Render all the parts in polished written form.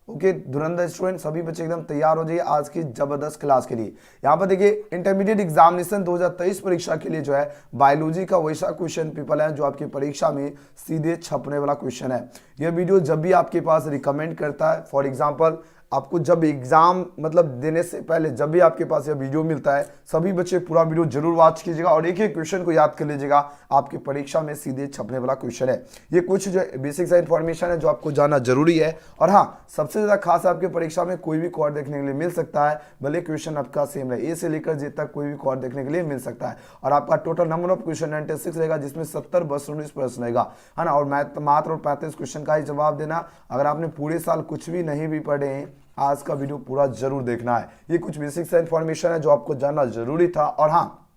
Okay धुरंधर student, सभी बच्चे एकदम तैयार हो जाइए आज की जबरदस्त क्लास के लिए। यहाँ पर देखिए इंटरमीडिएट एग्जामिनेशन 2023 परीक्षा के लिए जो है बायोलॉजी का वैसा क्वेश्चन पेपर है जो आपकी परीक्षा में सीधे छपने वाला क्वेश्चन है। यह वीडियो जब भी आपके पास रिकमेंड करता है, फॉर एग्जाम्पल आपको जब एग्जाम मतलब देने से पहले जब भी आपके पास यह वीडियो मिलता है, सभी बच्चे पूरा वीडियो जरूर वॉच कीजिएगा और एक एक क्वेश्चन को याद कर लीजिएगा, आपकी परीक्षा में सीधे छपने वाला क्वेश्चन है। ये कुछ जो बेसिक सा इन्फॉर्मेशन है जो आपको जानना जरूरी है। और हाँ, सबसे ज्यादा खास आपकी परीक्षा में कोई भी कोड देखने के लिए मिल सकता है, भले क्वेश्चन आपका सेम रहे, ए से लेकर जे तक कोई भी कोड देखने के लिए मिल सकता है। और आपका टोटल नंबर ऑफ क्वेश्चन 96 रहेगा, जिसमें 70 बस 19 प्रश्न रहेगा, है ना। और मात्र 35 क्वेश्चन का ही जवाब देना। अगर आपने पूरे साल कुछ भी नहीं भी पढ़े हैं, आज का वीडियो पूरा जरूर देखना है। ये कुछ बेसिक सा इन्फॉर्मेशन है जो आपको जानना जरूरी था। और हाँ,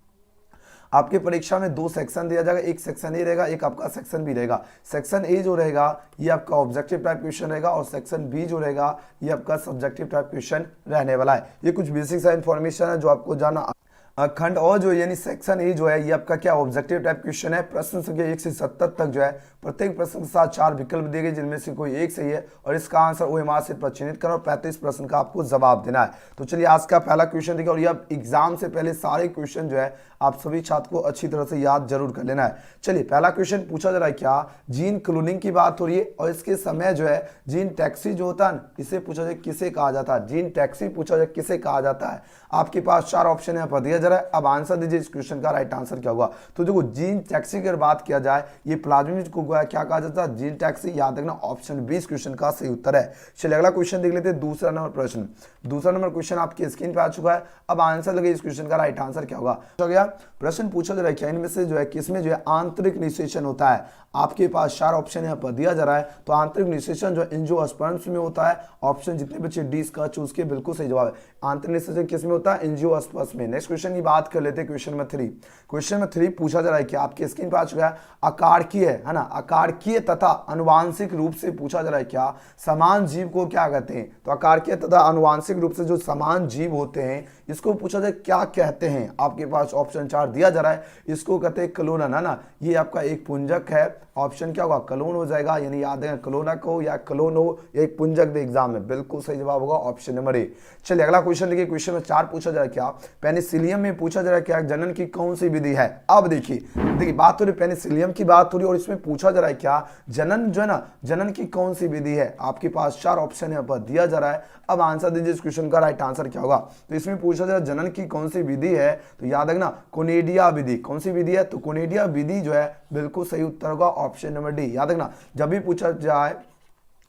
आपके परीक्षा में 2 सेक्शन दिया जाएगा, एक सेक्शन ए रहेगा, एक आपका सेक्शन बी रहेगा। सेक्शन ए जो रहेगा ये आपका ऑब्जेक्टिव टाइप क्वेश्चन रहेगा और सेक्शन बी जो रहेगा ये आपका सब्जेक्टिव टाइप क्वेश्चन रहने वाला है। ये कुछ बेसिक सा इन्फॉर्मेशन है जो आपको जानना। खंड और जो यानी सेक्शन ए जो है ये आपका क्या ऑब्जेक्टिव टाइप क्वेश्चन है। प्रश्न संख्या 1 से 70 तक जो है प्रत्येक प्रश्न के साथ 4 विकल्प दिए गए, जिनमें से कोई एक सही है और इसका आंसर ओएमआर से चिन्हित करो और 35 प्रश्न का आपको जवाब देना है। तो चलिए आज का पहला क्वेश्चन देखिए, और ये एग्जाम से पहले सारे क्वेश्चन जो है आप सभी छात्र को अच्छी तरह से याद जरूर कर लेना है। चलिए पहला क्वेश्चन पूछा जा रहा है, क्या जीन क्लोनिंग की बात हो रही है और इसके समय जो है जीन टैक्सी जो होता है इसे पूछा जाए किसे कहा जाता है। जीन टैक्सी पूछा जाए किसे कहा जाता है। आपके पास 4 ऑप्शन यहाँ पर दिया जा रहा है। अब आंसर दीजिए इस क्वेश्चन का राइट आंसर क्या होगा। तो देखो जीन टैक्सी की अगर बात किया जाए, ये प्लाज्मिड को क्या कहा जाता है, जीन टैक्सी। याद रखना ऑप्शन 20 क्वेश्चन का सही उत्तर है। चलिए अगला क्वेश्चन देख लेते हैं, दूसरा नंबर प्रश्न। दूसरा नंबर क्वेश्चन आपकी स्क्रीन पे आ चुका है। अब आंसर लगे इस क्वेश्चन का राइट आंसर क्या होगा। हो गया प्रश्न पूछा जा रहा है क्या इनमें से जो है किसमें जो है आंतरिक निषेचन होता है। आपके पास 4 ऑप्शन यहाँ पर दिया जा रहा है। तो आंतरिक निषेचन जो एंजियोस्पर्म्स में होता है। ऑप्शन जितने बच्चे डी इसका चूज किए बिल्कुल सही जवाब है। आंतरिक निषेचन किस में होता है, एंजियोस्पर्म्स में। नेक्स्ट क्वेश्चन की बात कर लेते हैं, क्वेश्चन नंबर 3। क्वेश्चन नंबर 3 पूछा जा रहा है कि आपके स्क्रीन पर आ चुका है, अकारकीय है ना, अकारकीय तथा अनुवांशिक रूप से पूछा जा रहा है क्या समान जीव को क्या कहते हैं। तो अकारकीय तथा अनुवांशिक रूप से जो समान जीव होते हैं इसको पूछा जाए क्या कहते हैं। आपके पास ऑप्शन 4 दिया जा रहा है, इसको कहते हैं क्लोनन, है ना। ये आपका एक पुंजक है। ऑप्शन क्या होगा, क्लोन हो जाएगा, यानी याद है क्लोनक हो या क्लोन हो, एक पुंजक दे एग्जाम में। बिल्कुल सही जवाब होगा ऑप्शन नंबर ए। चलिए अगला क्वेश्चन देखिए, क्वेश्चन में 4 पूछा जा रहा है क्या पेनिसिलियम में पूछा जा रहा है क्या जनन की कौन सी विधि है। अब देखिए बात हो रही पेनिसिलियम की बात हो रही है और इसमें पूछा जा रहा है क्या जनन जो है ना, जनन की कौन सी विधि है। आपके पास 4 ऑप्शन यहाँ पर दिया जा रहा है। अब आंसर दीजिए इस क्वेश्चन का राइट आंसर क्या होगा। तो इसमें पूछा जा रहा है जनन की कौन सी विधि है, तो याद रखना कोनेडिया विधि। कौन सी विधि है, तो कोनेडिया विधि जो है बिल्कुल सही उत्तर होगा ऑप्शन नंबर डी। याद रखना जब भी पूछा जाए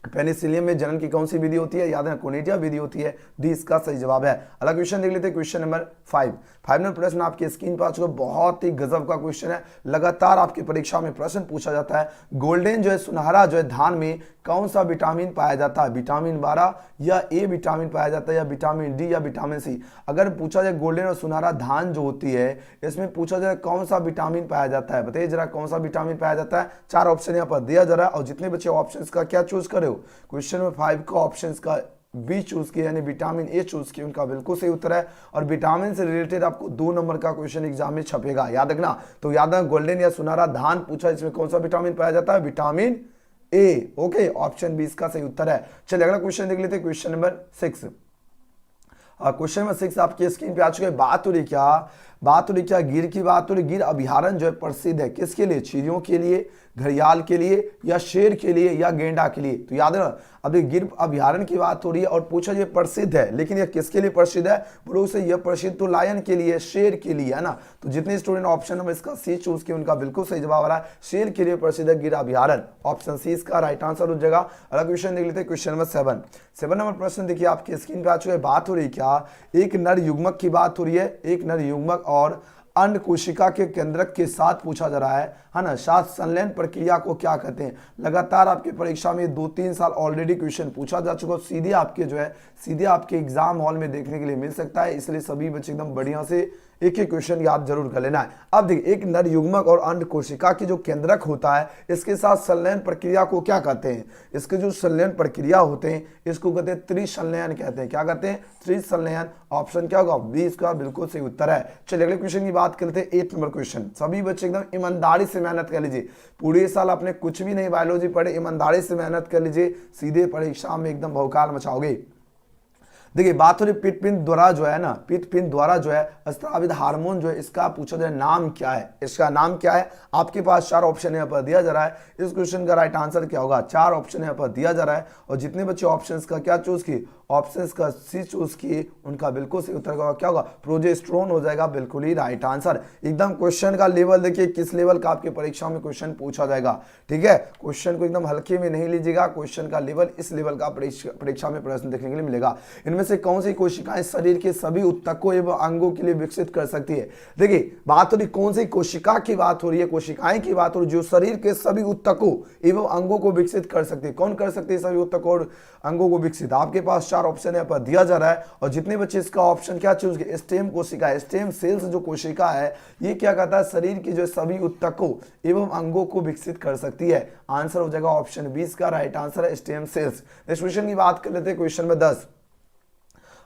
पेनिसिलियम में जनन की कौन सी विधि होती है, याद है कोनेडिया विधि होती है, डी इसका सही जवाब है। अगला क्वेश्चन देख लेते हैं, क्वेश्चन नंबर 5 नंबर प्रश्न आपके स्क्रीन पर आ चुका, बहुत ही गजब का क्वेश्चन है। लगातार आपकी परीक्षा में प्रश्न पूछा जाता है। गोल्डन जो है सुनहरा जो है धान में कौन सा विटामिन पाया जाता है, विटामिन 12 या ए विटामिन पाया जाता है या विटामिन डी या विटामिन सी। अगर पूछा जाए गोल्डन और सुनहरा धान जो होती है इसमें पूछा जाए कौन सा विटामिन पाया जाता है, बताइए जरा कौन सा विटामिन पाया जाता है। 4 ऑप्शन यहाँ पर दिया जा रहा है और जितने बच्चे ऑप्शन का क्या चूज करे हो, क्वेश्चन नंबर 5 का ऑप्शन का बी चूज किया यानी विटामिन ए चूज किया, उनका बिल्कुल सही उत्तर है। और विटामिन से रिलेटेड आपको 2 नंबर का क्वेश्चन एग्जाम में छपेगा, याद रखना। तो याद है गोल्डन या सुनहरा धान पूछा, इसमें कौन सा विटामिन पाया जाता है, vitamin A. Okay option B इसका सही उत्तर है। चलिए अगला क्वेश्चन देख लेते हैं, क्वेश्चन नंबर 6। क्वेश्चन नंबर 6 आपकी स्क्रीन पे आ चुके हैं। बात हो रही क्या गिर की बात हो रही। गिर अभ्यारण्य जो है प्रसिद्ध है किसके लिए, चिड़ियों के लिए, घड़ियाल के लिए या शेर के लिए या गेंडा के लिए। तो याद है ना अभी गिर अभ्यारण्य की बात हो रही है और पूछा ये प्रसिद्ध है, लेकिन ये किसके लिए प्रसिद्ध है, बोलो से यह प्रसिद्ध तो लायन के लिए, शेर के लिए, है ना। तो जितने स्टूडेंट ऑप्शन नंबर इसका सी चूज किए उनका बिल्कुल सही जवाब आ रहा है, शेर के लिए प्रसिद्ध है गिर अभ्यारण्य। ऑप्शन सी इसका राइट आंसर हो जाएगा। अगला क्वेश्चन देख लेते हैं, क्वेश्चन नंबर 7 नंबर प्रश्न देखिए आपकी स्क्रीन पे आ चुके हैं। बात हो रही क्या एक नर युग्मक की बात हो रही है, एक नर युग्मक और अंड कोशिका के केंद्रक के साथ पूछा जा रहा है ना। साथ संलयन प्रक्रिया को क्या कहते हैं। लगातार आपकी परीक्षा में 2-3 साल ऑलरेडी क्वेश्चन पूछा जा चुका, सीधे आपके जो है सीधे आपके एग्जाम हॉल में देखने के लिए मिल सकता है, इसलिए सभी बच्चे एकदम बढ़िया से एक एक क्वेश्चन याद जरूर कर लेना है। अब देखिए, एक नर युग्मक और अंड कोशिका की जो केंद्रक होता है, इसके साथ संलयन प्रक्रिया को क्या कहते हैं? इसके जो संलयन प्रक्रिया होते हैं इसको कहते हैं त्रिसंलयन कहते हैं। क्या कहते हैं? त्रिसंलयन। ऑप्शन क्या होगा? बी इसका बिल्कुल सही उत्तर है। चलिए अगले क्वेश्चन की बात करते हैं। 8 नंबर क्वेश्चन। सभी बच्चे एकदम ईमानदारी से मेहनत कर लीजिए। पूरे साल आपने कुछ भी नहीं बायोलॉजी पढ़े, ईमानदारी से मेहनत कर लीजिए, सीधे परीक्षा में एकदम भौकाल मचाओगे। देखिए, बात हो रही पित्त द्वारा जो है ना, पित्त द्वारा जो है स्रावित हार्मोन जो है, इसका पूछा जाए नाम क्या है? इसका नाम क्या है? आपके पास 4 ऑप्शन यहाँ पर दिया जा रहा है। इस क्वेश्चन का राइट आंसर क्या होगा? 4 ऑप्शन यहाँ पर दिया जा रहा है और जितने बच्चे ऑप्शंस का क्या चूज किए, ऑप्शंस का सी चूज किए, उनका बिल्कुल सही उत्तर क्या होगा? प्रोजेस्टेरोन हो जाएगा, बिल्कुल ही राइट आंसर। एकदम क्वेश्चन का लेवल देखिए, किस लेवल का आपके परीक्षा में क्वेश्चन पूछा जाएगा। ठीक है, क्वेश्चन को एकदम हल्के में नहीं लीजिएगा, क्वेश्चन का लेवल इस लेवल का परीक्षा में प्रश्न देखने के लिए मिलेगा। इनमें से कौन सी कोशिकाएं शरीर के सभी ऊतकों एवं अंगों के लिए विकसित कर सकती है? देखिए, बात हो रही कौन सी कोशिका की बात हो रही है, कोशिकाएं की बात हो रही है जो शरीर के सभी ऊतकों एवं अंगों को विकसित कर सकती है। कौन कर सकती है सभी ऊतकों और अंगों को विकसित? आपके पास 4 ऑप्शन यहाँ पर दिया जा रहा है और जितने बच्चे इसका ऑप्शन क्या चूज किए, स्टेम कोशिका, स्टेम सेल्स जो कोशिका है, ये क्या कहता है? शरीर की जो सभी ऊतकों एवं अंगों को विकसित कर सकती है। आंसर हो जाएगा ऑप्शन 20 का राइट आंसर है स्टेम सेल्स। नेक्स्ट क्वेश्चन की बात कर लेते हैं। क्वेश्चन में 10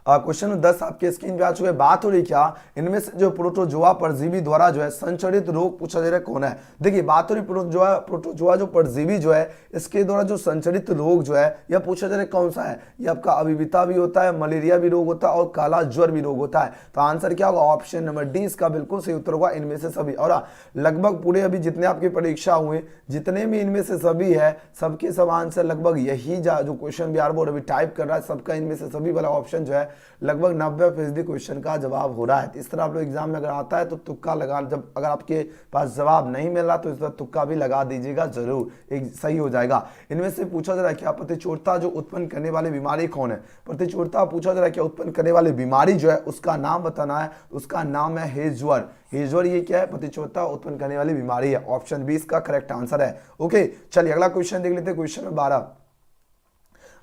क्वेश्चन 10 आपके स्क्रीन पे आ चुके हैं। बात हो रही क्या, इनमें से जो प्रोटोजोआ परजीवी द्वारा जो है संचरित रोग पूछा जा रहा है कौन है? देखिए, बात हो रही प्रोटोजोआ जो परजीवी जो है, इसके द्वारा जो संचरित रोग जो है यह पूछा जा रहा है कौन सा है? ये आपका अविविता भी होता है, मलेरिया भी रोग होता है और काला ज्वर भी रोग होता है। तो आंसर क्या होगा? ऑप्शन नंबर डी इसका बिल्कुल सही उत्तर होगा, इनमें से सभी। और लगभग पूरे अभी जितने आपकी परीक्षा हुए, जितने भी इनमें से सभी है, सबके सब आंसर लगभग यही जो क्वेश्चन बिहार बोर्ड अभी टाइप कर रहा है, सबका इनमें से सभी वाला ऑप्शन जो है लगभग 90% क्वेश्चन का जवाब हो रहा है। इस तरह आप लोग एग्जाम में अगर आता है तो तुक्का लगा, जब अगर आपके पास जवाब नहीं मिल रहा तो इस तरह तुक्का भी लगा दीजिएगा, जरूर एक सही हो जाएगा। इनमें से पूछा जा रहा है क्या प्रतिचोरता जो उत्पन्न करने वाली बीमारी कौन है? प्रतिचोरता पूछा जा रहा है क्या उत्पन्न करने वाली बीमारी जो है उसका नाम बताना है। उसका नाम है हेजवर। हेजवर ये क्या है? प्रतिचोरता उत्पन्न करने वाली बीमारी है। ऑप्शन 20 का करेक्ट आंसर है। ओके, चलिए अगला क्वेश्चन देख लेते हैं। क्वेश्चन में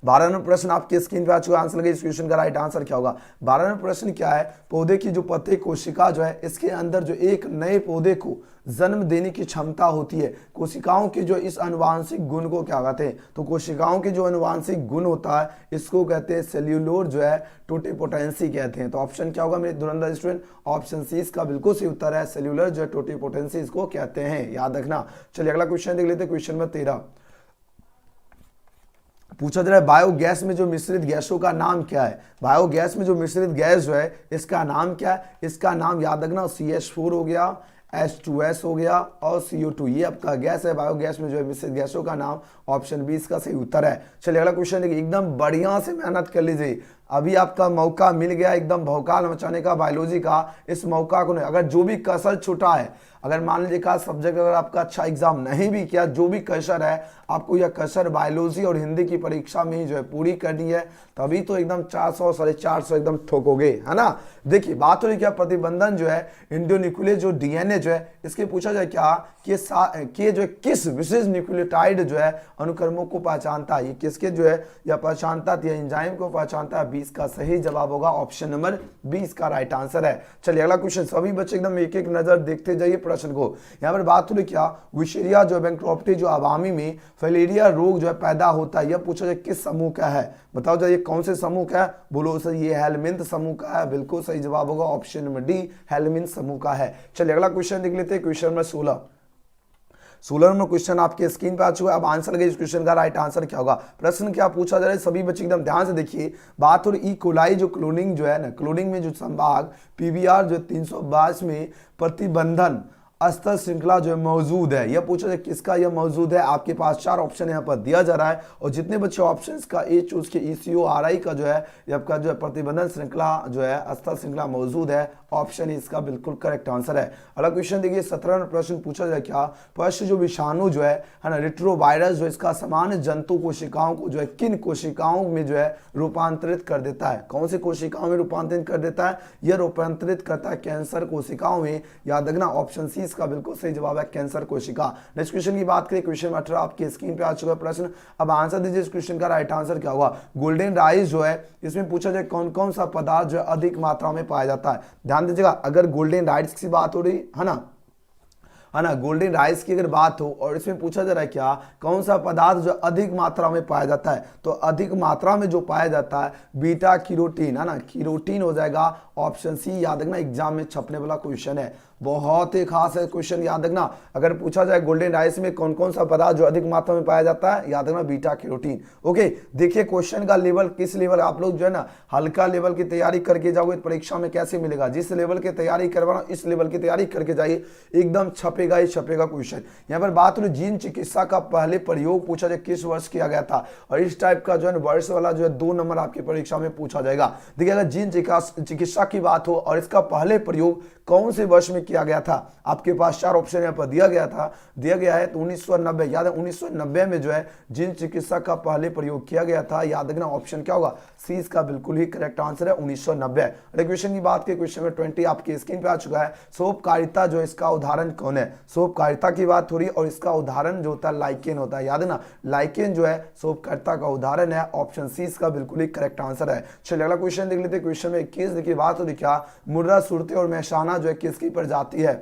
12 नंबर प्रश्न आपके स्क्रीन पे आ चुका है। आंसर लगे इस क्वेश्चन का राइट आंसर क्या होगा? 12 नंबर प्रश्न क्या है? पौधे की जो पत्ते कोशिका जो है, इसके अंदर जो एक नए पौधे को जन्म देने की क्षमता होती है, कोशिकाओं के जो इस आनुवांशिक गुण को क्या कहते हैं? तो कोशिकाओं के जो आनुवांशिक गुण होता है इसको कहते हैं सेल्यूलोर जो है टोटिपोटेंसी कहते हैं। तो ऑप्शन क्या होगा मेरे धुरंधर स्टूडेंट? ऑप्शन सी इसका बिल्कुल सही उत्तर है, सेल्यूलर जो है टोटिपोटेंसी इसको कहते हैं, याद रखना। चलिए अगला क्वेश्चन देख लेते हैं। क्वेश्चन में 13 पूछा जा रहा है बायोगैस में जो मिश्रित गैसों का नाम क्या है? बायोगैस में जो मिश्रित गैस जो है इसका नाम क्या है? इसका नाम याद रखना, CH4 हो गया, H2S हो गया और CO2, ये आपका गैस है। बायोगैस में जो है मिश्रित गैसों का नाम ऑप्शन 20 का सही उत्तर है। चलिए अगला क्वेश्चन देखिए, एकदम बढ़िया से मेहनत कर लीजिए, अभी आपका मौका मिल गया एकदम भौकाल मचाने का बायोलॉजी का। इस मौका को नहीं, अगर जो भी कसर छूटा है, अगर मान लीजिए का सब्जेक्ट अगर आपका अच्छा एग्जाम नहीं भी किया, जो भी कसर है आपको यह कसर बायोलॉजी और हिंदी की परीक्षा में ही जो है पूरी करनी है, तभी तो एकदम 400 450 एकदम ठोकोगे, है ना। देखिए बात हो रही क्या, प्रतिबंधन जो है इंडोन्यूक्लियस जो DNA जो है इसके पूछा जाए क्या कि जो है किस विशेष न्यूक्लियोटाइड जो है अनुक्रमों को पहचानता है, ये किसके जो है या पहचानता है, एंजाइम को पहचानता है। 20 का सही जवाब होगा ऑप्शन नंबर 20 का राइट आंसर है। चलिए अगला क्वेश्चन, सभी बच्चे एकदम एक एक नजर देखते जाइए प्रश्न को। यहाँ पर बात हो रही क्या, विशेरिया जो बैंक्रॉप्टी जो आवामी में फाइलेरिया रोग जो है पैदा होता है, यह पूछा जाए किस समूह का है, बताओ जाइए कौन से समूह का है, बोलो सर ये हेलमिंथ समूह का है, बिल्कुल सही जवाब होगा ऑप्शन नंबर डी, हेलमिंथ समूह का है। चलिए अगला क्वेश्चन देख लेते हैं। क्वेश्चन नंबर 16 नंबर क्वेश्चन आपके स्क्रीन पे आ चुका है। अब आंसर लगे इस क्वेश्चन का राइट आंसर क्या होगा। प्रश्न क्या पूछा जा रहा है, सभी बच्चे एकदम ध्यान से देखिए। बात और ई कोलाई जो क्लोनिंग जो है ना, क्लोनिंग में जो संभाग PBR जो 322 में प्रतिबंधन अस्तर श्रृंखला जो है मौजूद है, यह पूछा जाए किसका यह मौजूद है। आपके पास 4 ऑप्शन यहाँ पर दिया जा रहा है और जितने बच्चे ऑप्शंस का ए चूज के ECORI का जो है आपका जो है प्रतिबंधन श्रृंखला जो है अस्तर श्रृंखला मौजूद है, ऑप्शन इसका बिल्कुल करेक्ट आंसर है। अगला क्वेश्चन देखिए, 17 प्रश्न पूछा जाए क्या, पशु जो विषाणु जो है ना, रेट्रोवायरस जो इसका सामान्य जंतु कोशिकाओं को जो है किन कोशिकाओं में जो है रूपांतरित कर देता है, कौन सी कोशिकाओं में रूपांतरित कर देता है, यह रूपांतरित करता है कैंसर कोशिकाओं में, याद रखना ऑप्शन सी इसका बिल्कुल सही जवाब है कैंसर कोशिका। नेक्स्ट क्वेश्चन की बात करें, क्वेश्चन 18 आपकी स्क्रीन पे आ चुका है प्रश्न। अब आंसर दीजिए इस क्वेश्चन का, राइट आंसर क्या होगा। गोल्डन राइस जो है इसमें पूछा जाए कौन कौन सा पदार्थ जो है अधिक मात्रा में पाया जाता है। ध्यान दीजिएगा, अगर गोल्डन राइस की बात हो रही है ना, गोल्डन राइस की अगर बात हो और इसमें पूछा जा रहा है क्या कौन सा पदार्थ जो अधिक मात्रा में पाया जाता है, तो अधिक मात्रा में जो पाया जाता है बीटा कैरोटीन, है ना, कैरोटीन हो जाएगा ऑप्शन सी। याद रखना एग्जाम में छपने वाला क्वेश्चन है, बहुत ही खास है क्वेश्चन, याद रखना। अगर पूछा जाए गोल्डन राइस में कौन कौन सा पदार्थ जो अधिक मात्रा में पाया जाता है, याद रखना बीटा कैरोटीन। ओके, देखिए क्वेश्चन का लेवल किस लेवल, आप लोग जो है ना हल्का लेवल की तैयारी करके जाओगे परीक्षा में कैसे मिलेगा। जिस लेवल की तैयारी करवाना इस लेवल की तैयारी करके जाइए, एकदम छपेगा ही छपेगा क्वेश्चन। यहाँ पर बात हो जीन चिकित्सा का पहले प्रयोग पूछा जाए किस वर्ष किया गया था, और इस टाइप का जो है वर्ष वाला जो है 2 नंबर आपकी परीक्षा में पूछा जाएगा। देखिए अगर जीन चिकित्सा की बात हो और इसका पहले प्रयोग कौन से वर्ष में किया गया था, आपके पास 4 ऑप्शन यहाँ पर दिया गया है। तो 1990, याद है 1990 में जो है जीन चिकित्सा का पहले प्रयोग किया गया था। याद रखना ऑप्शन क्या होगा, सी इसका बिल्कुल ही करेक्ट आंसर है 1990। अगले क्वेश्चन की बात की, क्वेश्चन नंबर 20 आपकी स्क्रीन पे आ चुका है। सोपकारिता जो इसका उदाहरण कौन है, सोपकारिता की बात हो रही है और इसका उदाहरण जो होता है लाइकेन होता है। याद है ना, लाइकेन जो है सोपकारिता का उदाहरण है, ऑप्शन सी इसका बिल्कुल ही करेक्ट आंसर है। चलिए अगला क्वेश्चन देख लेते हैं। क्वेश्चन में 21 की बात हो रही क्या मुर्रा, सुरती और मेहसाना जो है किसकी प्रजाति है।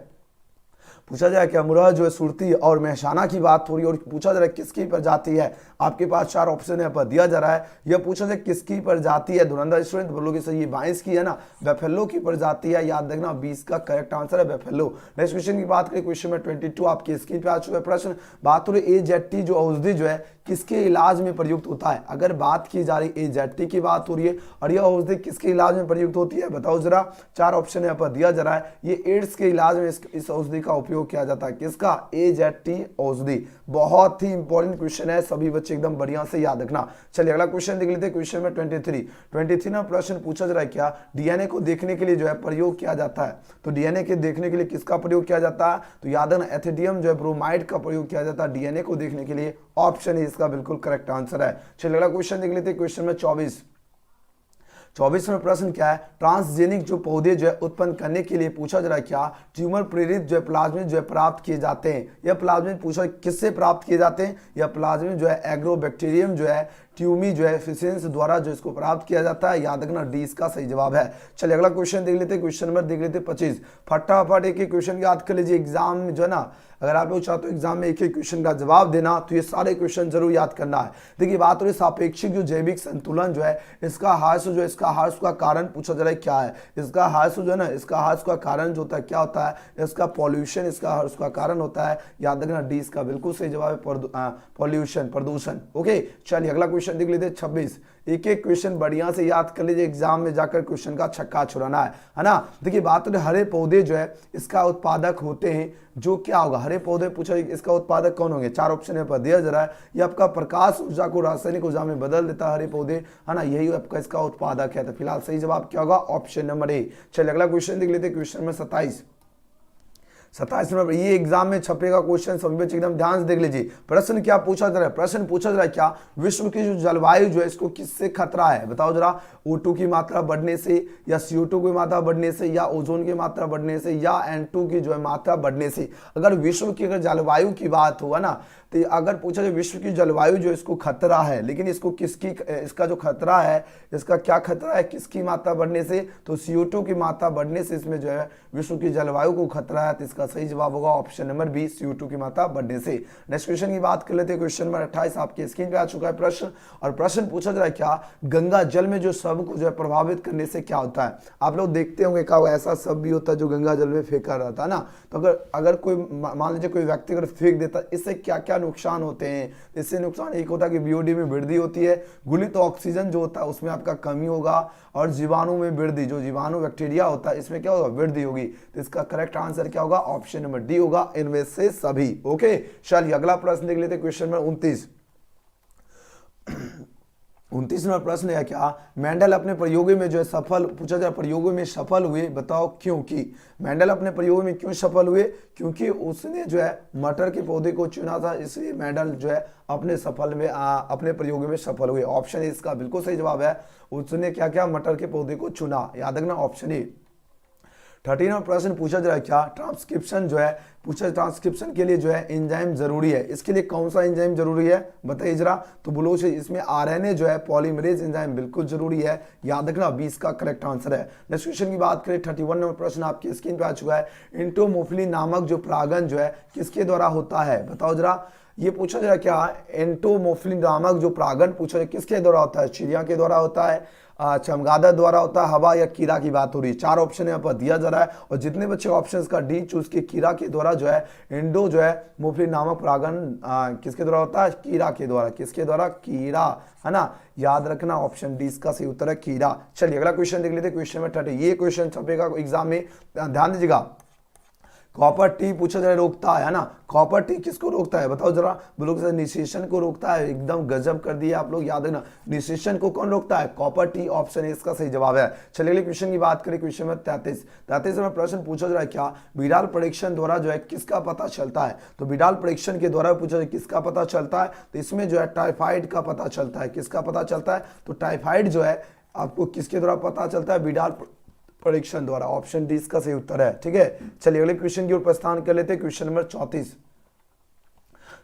पूछा जाए क्या मुर्रा जो है सुरती और मेहसाना की बात हो रही है और पूछा जा रहा है किसकी प्रजाति है। आपके पास 4 ऑप्शन यहाँ पर दिया जा रहा है। यह पूछा जाए किसकी प्रजाति है, धुरंधर स्टूडेंट बोलोगे सर ये 22 की है ना, बेफेलो की प्रजाति है। याद रखना 20 का करेक्ट आंसर है बेफेलो। नेक्स्ट क्वेश्चन की बात करें, क्वेश्चन में 22 आपकी स्क्रीन पे आ चुका है प्रश्न। बात हो रही एजेटी जो औषधि जो है किसके इलाज में प्रयुक्त होता है। अगर बात की जा रही एजेटी की बात हो रही है और यह औषधि किसके इलाज में प्रयुक्त होती है, बताओ जरा। 4 ऑप्शन यहाँ पर दिया जा रहा है। ये एड्स के इलाज में इस औषधि का उपयोग किया जाता है। किसका, एजेटी औषधि। बहुत ही इंपॉर्टेंट क्वेश्चन है, सभी बच्चे एकदम बढ़िया से याद रखना। चलिए अगला क्वेश्चन देख लेते हैं। क्वेश्चन में 23 में प्रश्न पूछा जा रहा है क्या डीएनए को देखने के लिए जो है प्रयोग किया जाता है। तो डीएनए के देखने के लिए किसका प्रयोग किया जाता है, तो याद रखना एथिडियम जो है ब्रोमाइड का प्रयोग किया जाता है डीएनए को देखने के लिए। ऑप्शन है इसका बिल्कुल करेक्ट आंसर है। चलिए अगला क्वेश्चन देख लेते हैं। क्वेश्चन में 24 में प्रश्न क्या है, ट्रांसजेनिक जो पौधे जो है उत्पन्न करने के लिए पूछा जा रहा है क्या ट्यूमर प्रेरित जो है प्लाज्मिड जो है प्राप्त किए जाते हैं। यह प्लाज्मिड पूछा किससे प्राप्त किए जाते हैं, यह प्लाज्मिड जो है एग्रोबैक्टीरियम जो है ट्यूमी जो है फिशेंस द्वारा जो इसको प्राप्त किया जाता है। याद रखना डी इसका सही जवाब है। चलिए अगला क्वेश्चन देख लेते हैं। क्वेश्चन नंबर देख लेते हैं 25। फटाफट एक एक क्वेश्चन याद कर लीजिए। एग्जाम में जो है ना अगर आप लोग चाहते हो एग्जाम में एक एक क्वेश्चन का जवाब देना तो ये सारे क्वेश्चन जरूर याद करना है। देखिए बात हो रही सापेक्षिक जो जैविक संतुलन जो है इसका ह्रास जो है इसका ह्रास का कारण पूछा जा रहा है क्या है। इसका ह्रास जो है ना इसका ह्रास का कारण जो होता है क्या होता है, इसका पॉल्यूशन इसका ह्रास का कारण होता है। याद रखना डी इसका बिल्कुल सही जवाब है पॉल्यूशन प्रदूषण। ओके चलिए अगला क्वेश्चन देख लेते हैं 26। एक एक क्वेश्चन बढ़िया से याद कर लीजिए, एग्जाम में जाकर क्वेश्चन का छक्का छुड़ाना है ना। देखिए बात हो रही हरे पौधे जो है इसका उत्पादक होते हैं, जो क्या होगा हरे पौधे पूछा इसका उत्पादक कौन होंगे। 4 ऑप्शन यहाँ पर दिया जा रहा है। ये आपका प्रकाश ऊर्जा को रासायनिक ऊर्जा में बदल देता है हरे पौधे, है ना, यही आपका इसका उत्पादक है। तो फिलहाल सही जवाब क्या होगा, ऑप्शन नंबर ए। चलिए अगला क्वेश्चन देख लेते हैं। क्वेश्चन में 27 नंबर, ये एग्जाम में छपेगा क्वेश्चन, सभी बच्चे एकदम ध्यान से देख लीजिए। प्रश्न क्या पूछा जा रहा है, प्रश्न पूछा जा रहा है क्या विश्व की जो जलवायु जो है इसको किससे खतरा है। बताओ जरा, O2 की मात्रा बढ़ने से, या CO2 की मात्रा बढ़ने से, या ओजोन की मात्रा बढ़ने से, या N2 की जो है मात्रा बढ़ने से। अगर विश्व की अगर जलवायु की बात हुआ ना, तो अगर पूछा जाए विश्व की जलवायु जो इसको खतरा है, लेकिन इसको किसकी इसका जो खतरा है इसका क्या खतरा है, किसकी मात्रा बढ़ने से, तो CO2 की मात्रा बढ़ने से इसमें जो है विश्व की जलवायु को खतरा है। तो इसका सही जवाब होगा ऑप्शन नंबर बी, CO2 की मात्रा बढ़ने से। नेक्स्ट क्वेश्चन की बात कर लेते हैं। क्वेश्चन नंबर 28 आपके स्क्रीन पे आ चुका है प्रश्न, और प्रश्न पूछा जा रहा है क्या गंगा जल में जो शव को जो है प्रभावित करने से क्या होता है। आप लोग देखते होंगे क्या ऐसा शव भी होता है जो गंगा जल में फेंका रहता है ना। तो अगर कोई मान लीजिए कोई व्यक्ति अगर फेंक देता है, इससे क्या क्या नुकसान होते हैं। इससे नुकसान एक होता है कि बीओडी में वृद्धि होती है, गुलित ऑक्सीजन जो होता है उसमें आपका कमी होगा, और जीवाणु में वृद्धि, जो जीवाणु बैक्टीरिया होता है इसमें क्या होगा, वृद्धि होगी। तो इसका करेक्ट आंसर क्या होगा, ऑप्शन नंबर डी होगा, इनमें से सभी। ओके चलिए अगला प्रश्न देख लेते हैं। क्वेश्चन नंबर 29 नंबर प्रश्न है क्या मेंडल अपने प्रयोगों में जो है सफल, पूछा जाए प्रयोगों में सफल हुए, बताओ क्योंकि। मेंडल अपने प्रयोगों में क्यों सफल हुए, क्योंकि उसने जो है मटर के पौधे को चुना था, इसलिए मेंडल जो है अपने प्रयोगों में सफल हुए। ऑप्शन ए इसका बिल्कुल सही जवाब है, उसने क्या क्या मटर के पौधे को चुना। याद रखना ऑप्शन ए। 13वां प्रश्न पूछा जा रहा है क्या ट्रांसक्रिप्शन जो है पूछा, ट्रांसक्रिप्शन के लिए जो है एंजाइम जरूरी है, इसके लिए कौन सा एंजाइम जरूरी है बताइए जरा। तो बोलो इसमें आरएनए जो है पॉलीमरेज एंजाइम बिल्कुल जरूरी है, याद रखना 20 का करेक्ट आंसर है। नेक्स्ट क्वेश्चन की बात करें 31 नंबर प्रश्न आपकी स्क्रीन पे आ चुका है। एंटोमोफिली नामक जो परागन जो है किसके द्वारा होता है बताओ जरा। ये पूछा जा रहा है क्या एंटोमोफिली नामक जो परागन पूछा जाए किसके द्वारा होता है, चिड़िया के द्वारा होता है, चमगादड़ द्वारा होता है, हवा या कीड़ा की बात हो रही है। 4 ऑप्शन यहाँ पर दिया जा रहा है और जितने बच्चे ऑप्शंस का डी चूज के कीड़ा के द्वारा जो है एंडो जो है मोफिली नामक परागन किसके द्वारा होता है, कीड़ा के द्वारा, किसके द्वारा, कीड़ा, है ना, याद रखना ऑप्शन डी इसका सही उत्तर है कीड़ा। चलिए अगला क्वेश्चन देख लेते हैं। क्वेश्चन में 30 ये क्वेश्चन छपेगा एग्जाम में, ध्यान दीजिएगा। कॉपर टी पूछा जाए रोकता है ना, कॉपर टी किसको रोकता है बताओ जरा। बोलोगे निशेषण को रोकता है, एकदम गजब कर दिया आप लोग, याद है ना, निशेषण को कौन रोकता है, कॉपर टी, ऑप्शन ए इसका सही जवाब है। चलिए अगले क्वेश्चन की बात करें। क्वेश्चन में 33 में प्रश्न पूछा जा रहा है क्या विडाल परीक्षण द्वारा जो है किसका पता चलता है। तो विडाल परीक्षण के द्वारा पूछा जाए किसका पता चलता है, तो इसमें जो है टाइफाइड का पता चलता है। किसका पता चलता है, तो टाइफाइड जो है आपको किसके द्वारा पता चलता है, विडाल परीक्षण द्वारा, ऑप्शन डी इसका सही उत्तर है। ठीक है, चलिए अगले क्वेश्चन की ओर प्रस्थान कर लेते हैं। क्वेश्चन नंबर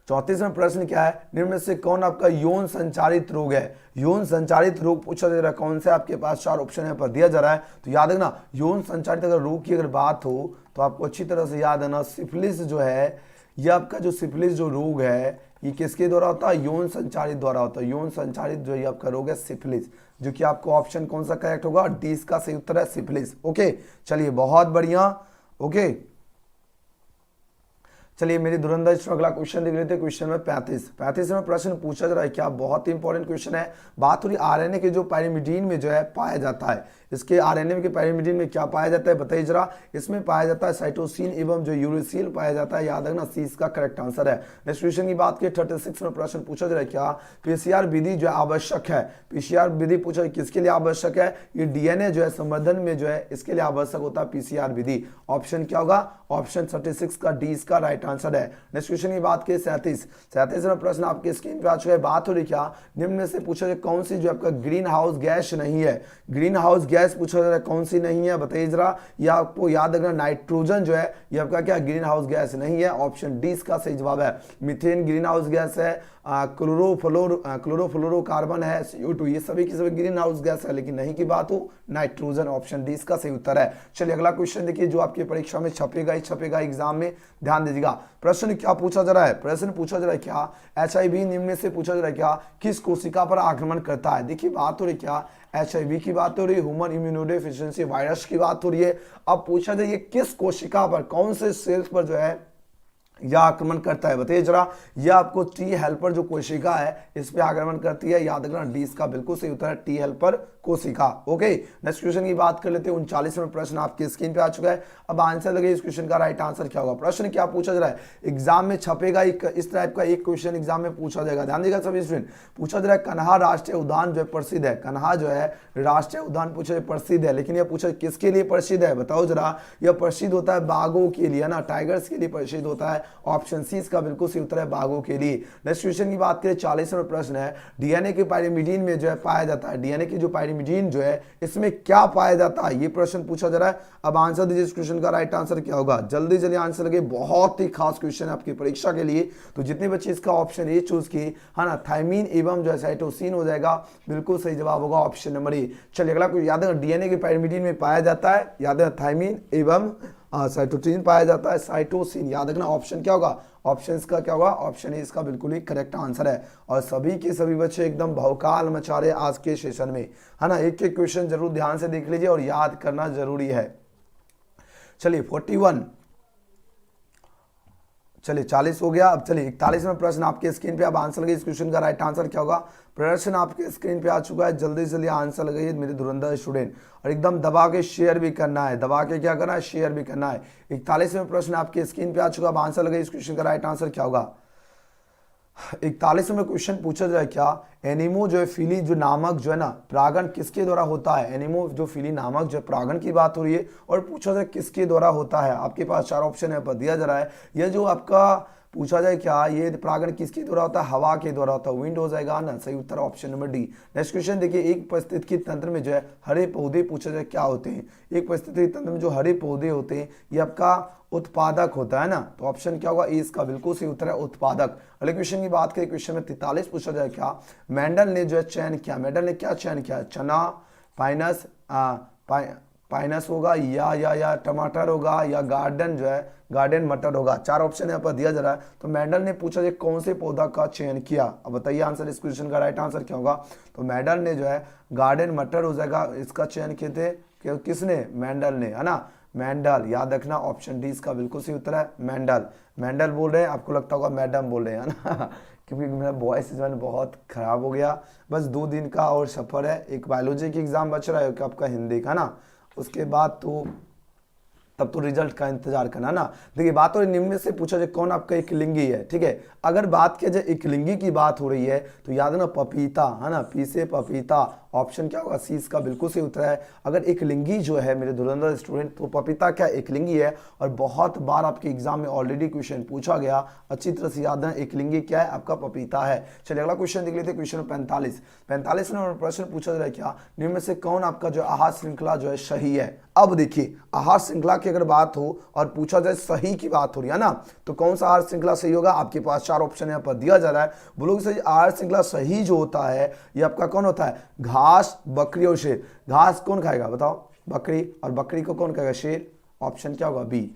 34 में प्रश्न क्या है, निम्न में से कौन आपका यौन संचारित रोग है। यौन संचारित रोग पूछा जा रहा है, कौन से आपके पास 4 ऑप्शन यहाँ पर दिया जा रहा है। तो याद रखना यौन संचारित अगर रोग की अगर बात हो तो आपको अच्छी तरह से याद है ना, सिफिलिस जो है, ये आपका जो सिफिलिस जो रोग है ये किसके द्वारा होता है, यौन संचारित द्वारा होता है। यौन संचारित जो ये आपका रोग है सिफिलिस, जो कि आपको ऑप्शन कौन सा करेक्ट होगा, डी इसका सही उत्तर है सिफिलिस। ओके, चलिए बहुत बढ़िया। ओके, चलिए मेरी धुरंधर अगला क्वेश्चन देख लेते हैं। क्वेश्चन में 35 में प्रश्न पूछा जा रहा है क्या, बहुत ही इंपॉर्टेंट क्वेश्चन है। बात हो रही आरएनए के जो पायरिमिडीन में जो है पाया जाता है, इसके आरएनए के पायरिमिडीन में क्या पाया जाता है बताइए जरा। इसमें पाया जाता है साइटोसिन एवं जो यूरेसिल पाया जाता है, याद रखना सी इसका करेक्ट आंसर है। नेक्स्ट क्वेश्चन की बात करें 36 में प्रश्न पूछा जा रहा है क्या पीसीआर विधि जो आवश्यक है। पीसीआर विधि पूछा किसके लिए आवश्यक है, ये डीएनए जो है संवर्धन में जो है इसके लिए आवश्यक होता है पीसीआर विधि। ऑप्शन क्या होगा, ऑप्शन 36 का डी इसका राइट आंसर है। नेक्स्ट क्वेश्चन की बात करें 37 में प्रश्न आपके स्क्रीन पे आ चुका है। बात हो रही क्या, निम्न में से पूछा जाए कौन सी जो आपका ग्रीन हाउस गैस नहीं है। ग्रीन हाउस गैस पूछा जा रहा है कौन सी नहीं है बताइए जरा। या आपको याद रखना नाइट्रोजन जो है ये आपका क्या ग्रीन हाउस गैस नहीं है, ऑप्शन डी इसका सही जवाब है। मीथेन ग्रीन हाउस गैस है, क्लोरोफ्लोरोकार्बन है, CO2, ये सभी की सभी ग्रीन हाउस गैस है, लेकिन नहीं की बात हो नाइट्रोजन, ऑप्शन डी इसका सही उत्तर है। चलिए अगला क्वेश्चन देखिए जो आपकी परीक्षा में छपेगा एग्जाम में, ध्यान दीजिएगा। प्रश्न क्या पूछा जा रहा है, प्रश्न पूछा जा रहा है क्या HIV निम्न में से पूछा जा रहा है क्या किस कोशिका पर आक्रमण करता है। देखिए बात हो रही क्या HIV की बात हो रही है, ह्यूमन इम्यूनोडेफिशिएंसी वायरस की बात हो रही है। अब पूछा जाए ये किस कोशिका पर, कौन से सेल्स पर जो है यह आक्रमण करता है बताइए जरा। यह आपको टी हेल्पर जो कोशिका है इस पे आक्रमण करती है, याद रखना डी इसका बिल्कुल सही उत्तर है टी हेल्पर कोशिका। ओके, नेक्स्ट क्वेश्चन की बात कर लेते हैं। 39 में प्रश्न आपकी स्क्रीन पे आ चुका है। अब आंसर लगे इस क्वेश्चन का राइट आंसर क्या होगा। प्रश्न क्या पूछा जा रहा है, एग्जाम में छपेगा इस टाइप का एक क्वेश्चन एग्जाम में पूछा जाएगा, ध्यान देगा सभी स्टूडेंट। पूछा जा रहा है कन्हा राष्ट्रीय उद्यान जो है प्रसिद्ध है, कन्हा जो है राष्ट्रीय उद्यान पूछा प्रसिद्ध है, लेकिन यह पूछा किसके लिए प्रसिद्ध है बताओ जरा। यह प्रसिद्ध होता है बाघों के लिए ना, टाइगर्स के लिए प्रसिद्ध होता है, ऑप्शन सी इसका बिल्कुल सही उत्तर है बाघों के लिए। नेक्स्ट क्वेश्चन की बात करें 40 में प्रश्न है, डीएनए के पायरिमिडीन में जो है पाया जाता है, डीएनए की जो पायरिमिडीन जो है इसमें क्या पाया जाता है, ये प्रश्न पूछा जा रहा है। अब आंसर दीजिए इस क्वेश्चन का राइट आंसर क्या होगा, जल्दी जल्दी आंसर लगे, बहुत ही खास क्वेश्चन है आपकी परीक्षा के लिए। तो जितने बच्चे इसका ऑप्शन ए चूज किए है ना, थायमीन एवं जो है साइटोसिन हो जाएगा, बिल्कुल सही जवाब होगा ऑप्शन नंबर ए। चलिए अगला कुछ याद है, डीएनए के पायरिमिडीन में पाया जाता है, याद है थायमीन एवं साइटोसिन पाया जाता है, साइटोसिन, याद रखना ऑप्शन क्या होगा, ऑप्शन इसका क्या होगा, ऑप्शन ए इसका बिल्कुल ही करेक्ट आंसर है। और सभी के सभी बच्चे एकदम भौकाल मचा रहे आज के सेशन में, है ना। एक एक क्वेश्चन जरूर ध्यान से देख लीजिए और याद करना जरूरी है। चलिए 41, चलिए 40 हो गया। अब चलिए 41 में प्रश्न आपके स्क्रीन पे, अब आंसर लगे इस क्वेश्चन का राइट आंसर क्या होगा। प्रश्न आपके स्क्रीन पे आ चुका है, जल्दी जल्दी आंसर लगाइए मेरे धुरंधर स्टूडेंट, और एकदम दबा के शेयर भी करना है, दबा के क्या करना है, शेयर भी करना है। 41 में प्रश्न आपके स्क्रीन पे आ चुका है, अब आंसर लगाइए इस क्वेश्चन का राइट आंसर क्या होगा। 41 में क्वेश्चन पूछा जाए क्या एनिमो जो है फिली जो नामक जो है ना परागण किसके द्वारा होता है। एनिमो जो फिली नामक जो परागण की बात हो रही है और पूछा जाए किसके द्वारा होता है। आपके पास 4 ऑप्शन है पर दिया जा रहा है। यह जो आपका पूछा जाए क्या ये परागण किसके द्वारा होता है, हवा के द्वारा होता है, विंड हो जाएगा ना, सही उत्तर option number D. Next question देखिए, एक पारिस्थितिकी तंत्र में जो है हरे पौधे पूछा जाए क्या होते हैं। एक पारिस्थितिकी तंत्र में जो हरे पौधे होते हैं ये आपका उत्पादक होता है ना, तो ऑप्शन क्या होगा, ए इसका बिल्कुल सही उत्तर है उत्पादक। अगले क्वेश्चन की बात करें, क्वेश्चन में 43 पूछा जाए क्या, मेंडल ने जो है चयन किया, मेंडल ने क्या चयन किया, चना, पाइनस पाइनस होगा या टमाटर होगा या गार्डन जो है गार्डन मटर होगा। चार ऑप्शन यहाँ पर दिया जा रहा है। तो मेंडल ने पूछा जाए कौन से पौधा का चयन किया, अब बताइए आंसर, इस क्वेश्चन का राइट आंसर क्या होगा। तो मेंडल ने जो है गार्डन मटर हो जाएगा, इसका चयन किए थे किसने, मेंडल ने, है ना, मेंडल, याद रखना ऑप्शन डी इसका बिल्कुल सही उत्तर है मेंडल। मेंडल बोल रहे हैं, आपको लगता होगा मैडम बोल रहे हैं, है ना क्योंकि मेरा वॉइस इस बार बहुत खराब हो गया। बस 2 दिन का और सफर है, एक बायोलॉजी की एग्जाम बच रहा है, एक आपका हिंदी का ना, उसके बाद तो तब तो रिजल्ट का इंतजार करना ना। देखिए बात हो रही निम्न में से पूछा जाए कौन आपका एक लिंगी है, ठीक है। अगर बात किया जाए एक लिंगी की बात हो रही है तो याद है ना पपीता, है ना, पी से पपीता, ऑप्शन क्या होगा, सी इसका बिल्कुल सही उत्तर है। अगर एक लिंगी जो है मेरे धुरंधर स्टूडेंट, तो पपीता क्या एक लिंगी है, और बहुत बार आपके एग्जाम में ऑलरेडी क्वेश्चन पूछा गया, अच्छी तरह से याद है, एक लिंगी क्या है, आपका पपीता है। चलिए अगला क्वेश्चन देख लेते हैं, क्वेश्चन 45 नंबर प्रश्न पूछा जा रहा है क्या, निम्न में से कौन आपका जो आहार श्रृंखला जो है सही है। अब देखिए आहार श्रृंखला की अगर बात हो और पूछा जाए सही की बात हो रही है ना, तो कौन सा आहार श्रृंखला सही होगा, आपके पास 4 ऑप्शन यहाँ पर दिया जा रहा है। बोलोगे सही, आहार श्रृंखला सही जो होता है ये आपका कौन होता है, घास, बकरी और शेर। घास कौन खाएगा बताओ, बकरी, और बकरी को कौन खाएगा, शेर। ऑप्शन क्या होगा, बी।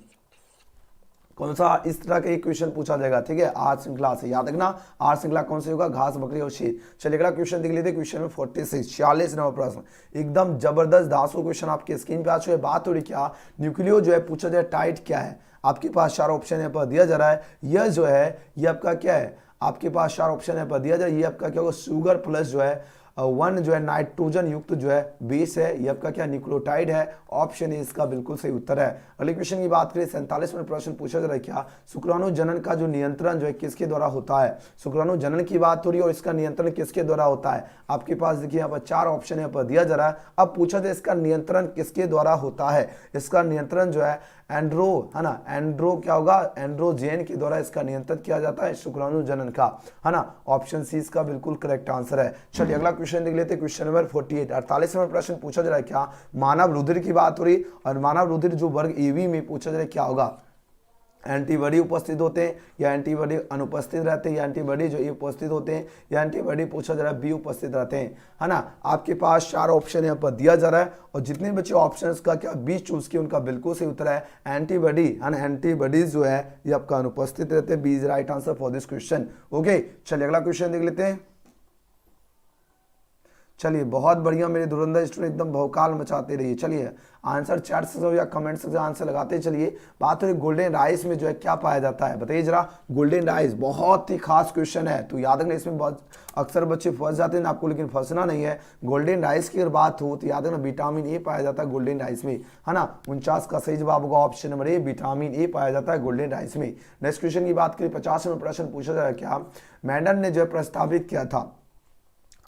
कौन सा, इस तरह का एक क्वेश्चन पूछा जाएगा, ठीक है, आहार श्रृंखला से, याद रखना आहार श्रृंखला कौन सी होगा, घास, बकरी और शेर। चलिए अगला क्वेश्चन देख लेते, क्वेश्चन में 46 नंबर प्रश्न, एकदम जबरदस्त 10 क्वेश्चन आपके स्क्रीन पे आ चुके हैं। बात हो रही क्या, न्यूक्लियो जो है पूछा जाए टाइट क्या है, आपके पास 4 ऑप्शन यहाँ पर दिया जा रहा है। यह जो है ये आपका क्या है, आपके पास 4 ऑप्शन यहाँ पर दिया जा रहा है, ये आपका क्या होगा, शुगर प्लस जो है 1 जो है नाइट्रोजन युक्त जो है बेस है, ये आपका क्या न्यूक्लियोटाइड है, ऑप्शन ए इसका बिल्कुल सही उत्तर है। अगले क्वेश्चन की बात करें, 47 में प्रश्न पूछा जा रहा है क्या, शुक्राणु जनन का जो नियंत्रण जो है किसके द्वारा होता है। शुक्राणु जनन की बात हो रही है और इसका नियंत्रण किसके द्वारा होता है। आपके पास देखिए यहाँ पर 4 ऑप्शन यहाँ पर दिया जा रहा है। अब पूछा जाए इसका नियंत्रण किसके द्वारा होता है, इसका नियंत्रण जो है एंड्रो, है ना, एंड्रो क्या होगा, एंड्रोजेन के द्वारा इसका नियंत्रण किया जाता है शुक्राणु जनन का, है ना, ऑप्शन सी इसका बिल्कुल करेक्ट आंसर है। चलिए अगला क्वेश्चन देख लेते हैं, क्वेश्चन नंबर 48 48 नंबर प्रश्न पूछा जा रहा है क्या, मानव रुधिर की बात हो रही, और मानव रुधिर जो वर्ग एवी में पूछा जा रहा है क्या होगा, एंटीबॉडी उपस्थित होते हैं या एंटीबॉडी अनुपस्थित रहते हैं, या एंटीबॉडी जो ये उपस्थित होते हैं या एंटीबॉडी पूछा जा रहा है बी उपस्थित रहते हैं, है ना। आपके पास 4 ऑप्शन यहाँ पर दिया जा रहा है, और जितने बच्चे ऑप्शंस का क्या बी चूज किए उनका बिल्कुल सही उत्तर है एंटीबॉडी, है ना, एंटीबॉडीज जो है ये आपका अनुपस्थित रहते हैं, B is right answer for this question. Okay चलिए अगला क्वेश्चन देख लेते हैं। चलिए बहुत बढ़िया मेरे धुरंधर स्टूडेंट, एकदम भौकाल मचाते रहिए। चलिए आंसर चैट से या कमेंट से आंसर लगाते चलिए। बात हो गोल्डन राइस में जो है क्या पाया जाता है, बताइए जरा। गोल्डन राइस बहुत ही खास क्वेश्चन है, तो याद रखना, इसमें बहुत अक्सर बच्चे फंस जाते हैं आपको, लेकिन फंसना नहीं है। गोल्डन राइस की अगर बात हो तो याद रखना विटामिन ए पाया जाता है गोल्डन राइस में, है ना। 49 का सही जवाब होगा option number A, vitamin A पाया जाता है गोल्डन राइस में। नेक्स्ट क्वेश्चन की बात करें, 50 में प्रश्न पूछा जा रहा है क्या, मेंडल ने जो है प्रस्तावित किया था।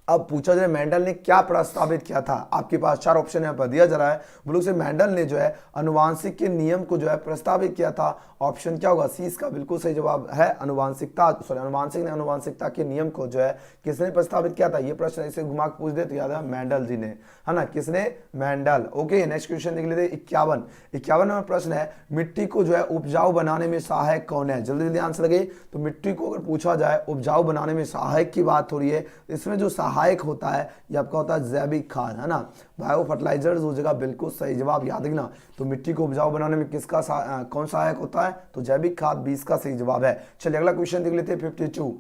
अब पूछा जाए मेंडल ने क्या प्रस्तावित किया था, आपके पास 4 ऑप्शन यहाँ पर दिया जा रहा है। बोलो से मेंडल ने जो है अनुवांशिक के नियम को जो है प्रस्तावित किया था, ऑप्शन क्या होगा, सी इसका बिल्कुल सही जवाब है अनुवांशिकता, सॉरी अनुवांशिक ने अनुवांशिकता के नियम को जो है किसने प्रस्तावित किया था। ये प्रश्न ऐसे घुमा के पूछ दे तो याद है मेंडल जी ने, है ना, किसने, मेंडल। ओके नेक्स्ट क्वेश्चन देख लेते 51 नंबर प्रश्न है, मिट्टी को जो है उपजाऊ बनाने में सहायक कौन है। जल्दी जल्दी आंसर लगे। तो मिट्टी को अगर पूछा जाए उपजाऊ बनाने में सहायक की बात हो रही है, इसमें जो सहायक होता है ये आपका होता है जैविक खाद, है ना, बायो फर्टिलाइजर्स हो जाएगा बिल्कुल सही जवाब, याद रखना। तो मिट्टी को उपजाऊ बनाने में किसका कौन सहायक होता है, तो जैविक खाद 20 का सही जवाब है। चलिए अगला क्वेश्चन देख लेते हैं 52।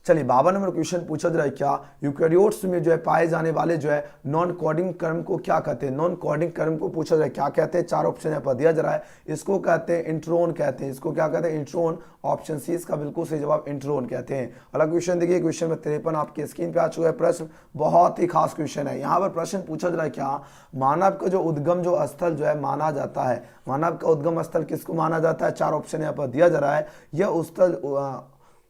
चलिए 52 नंबर क्वेश्चन पूछा जा रहा है क्या, यूकैरियोट्स में जो है पाए जाने वाले जो है नॉन कोडिंग क्रम को क्या कहते हैं। नॉन कोडिंग क्रम को पूछा जा रहा है क्या कहते हैं, 4 ऑप्शन यहाँ पर दिया जा रहा है। इसको कहते हैं इंट्रोन कहते हैं, इसको क्या कहते हैं, इंट्रोन, ऑप्शन सी इसका बिल्कुल सही जवाब इंट्रोन कहते हैं। अगला क्वेश्चन देखिए, क्वेश्चन में 53 आपके स्क्रीन पे आ चुका है प्रश्न, बहुत ही खास क्वेश्चन है। यहाँ पर प्रश्न पूछा जा रहा है क्या, मानव का जो उद्गम जो स्थल जो है माना जाता है, मानव का उद्गम स्थल किसको माना जाता है। 4 ऑप्शन यहाँ पर दिया जा रहा है। यह स्थल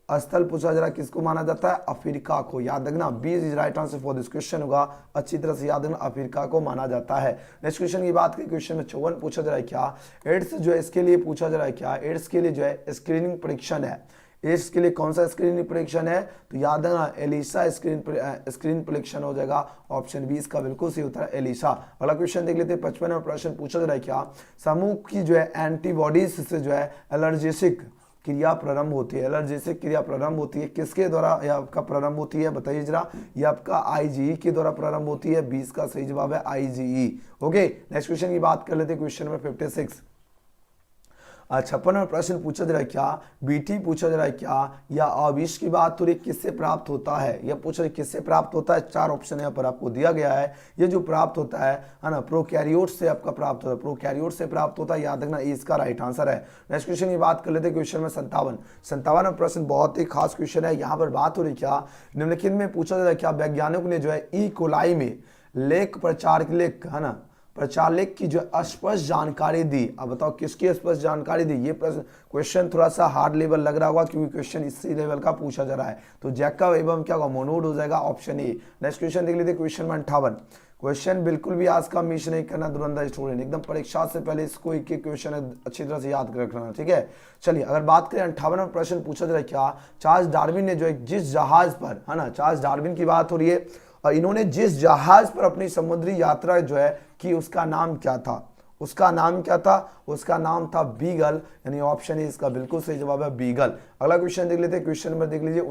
स्थल पूछा जा रहा है, किसको माना जाता है? अफ्रीका को। याद रखना, B is right answer for this question होगा, अच्छी तरह से याद रखना, अफ्रीका को माना जाता है। नेक्स्ट क्वेश्चन की बात करें, क्वेश्चन में 54 पूछा जा रहा है क्या एड्स जो है इसके लिए पूछा जा रहा है क्या एड्स के लिए जो है स्क्रीनिंग परीक्षण है। एड्स के लिए कौन सा स्क्रीनिंग परीक्षण है? तो याद रखना एलिसा स्क्रीन परीक्षण हो जाएगा। ऑप्शन बी इसका बिल्कुल सही उत्तर है एलिसा। अगला क्वेश्चन देख लेते हैं, 55 प्रश्न पूछा जा रहा है क्या समूह की जो है एंटीबॉडीज से जो है एलर्जेसिक क्रिया प्रारंभ होती है। एलर्जेसिक क्रिया प्रारंभ होती है किसके द्वारा या आपका प्रारंभ होती है? बताइए जरा। ये आपका आईजीई के द्वारा प्रारंभ होती है। 20 का सही जवाब है आईजीई। ओके, नेक्स्ट क्वेश्चन की बात कर लेते हैं, क्वेश्चन नंबर 56। 56 प्रश्न पूछा जा रहा है क्या बीटी पूछा जा रहा है क्या या अविष की बात हो रही किससे प्राप्त होता है? यह पूछा रहा है किससे प्राप्त होता है? 4 ऑप्शन यहाँ पर आपको दिया गया है। ये जो प्राप्त होता है ना, प्रोकैरियोट से आपका प्राप्त होता है। प्रोकैरियोट से प्राप्त होता है, याद रखना ये इसका राइट आंसर है। नेक्स्ट क्वेश्चन की बात कर लेते हैं, क्वेश्चन में 57 प्रश्न बहुत ही खास क्वेश्चन है। यहाँ पर बात हो रही क्या निम्नलिखित में पूछा जा रहा है क्या वैज्ञानिकों ने जो है ई कोलाई में लेख प्रचार के लिए है ना प्रचारलेख की जो स्पष्ट जानकारी दी। अब बताओ किसकी स्पष्ट जानकारी दी? ये प्रश्न क्वेश्चन थोड़ा सा हार्ड लेवल लग रहा होगा क्योंकि क्वेश्चन इसी लेवल का पूछा जा रहा है। तो जैकब एवं क्या होगा? मोनोड हो जाएगा, ऑप्शन ए। नेक्स्ट क्वेश्चन देख लीजिए, क्वेश्चन में 58। क्वेश्चन बिल्कुल भी आज का मिस नहीं करना धुरंधर स्टूडेंट, एकदम परीक्षा से पहले इसको एक एक क्वेश्चन अच्छी तरह से याद कर रखना, ठीक है। चलिए अगर बात करें 58 प्रश्न पूछा जा रहा है क्या चार्ल्स डार्विन ने जो है जिस जहाज पर है ना, चार्ल्स डार्विन की बात हो रही है, और इन्होंने जिस जहाज पर अपनी समुद्री यात्रा जो है कि उसका नाम क्या था? उसका नाम क्या था? उसका नाम था बीगल, यानी ऑप्शन ए इसका बिल्कुल सही जवाब है बीगल। अगला क्वेश्चन देख लेते हैं, क्वेश्चन नंबर देख लीजिए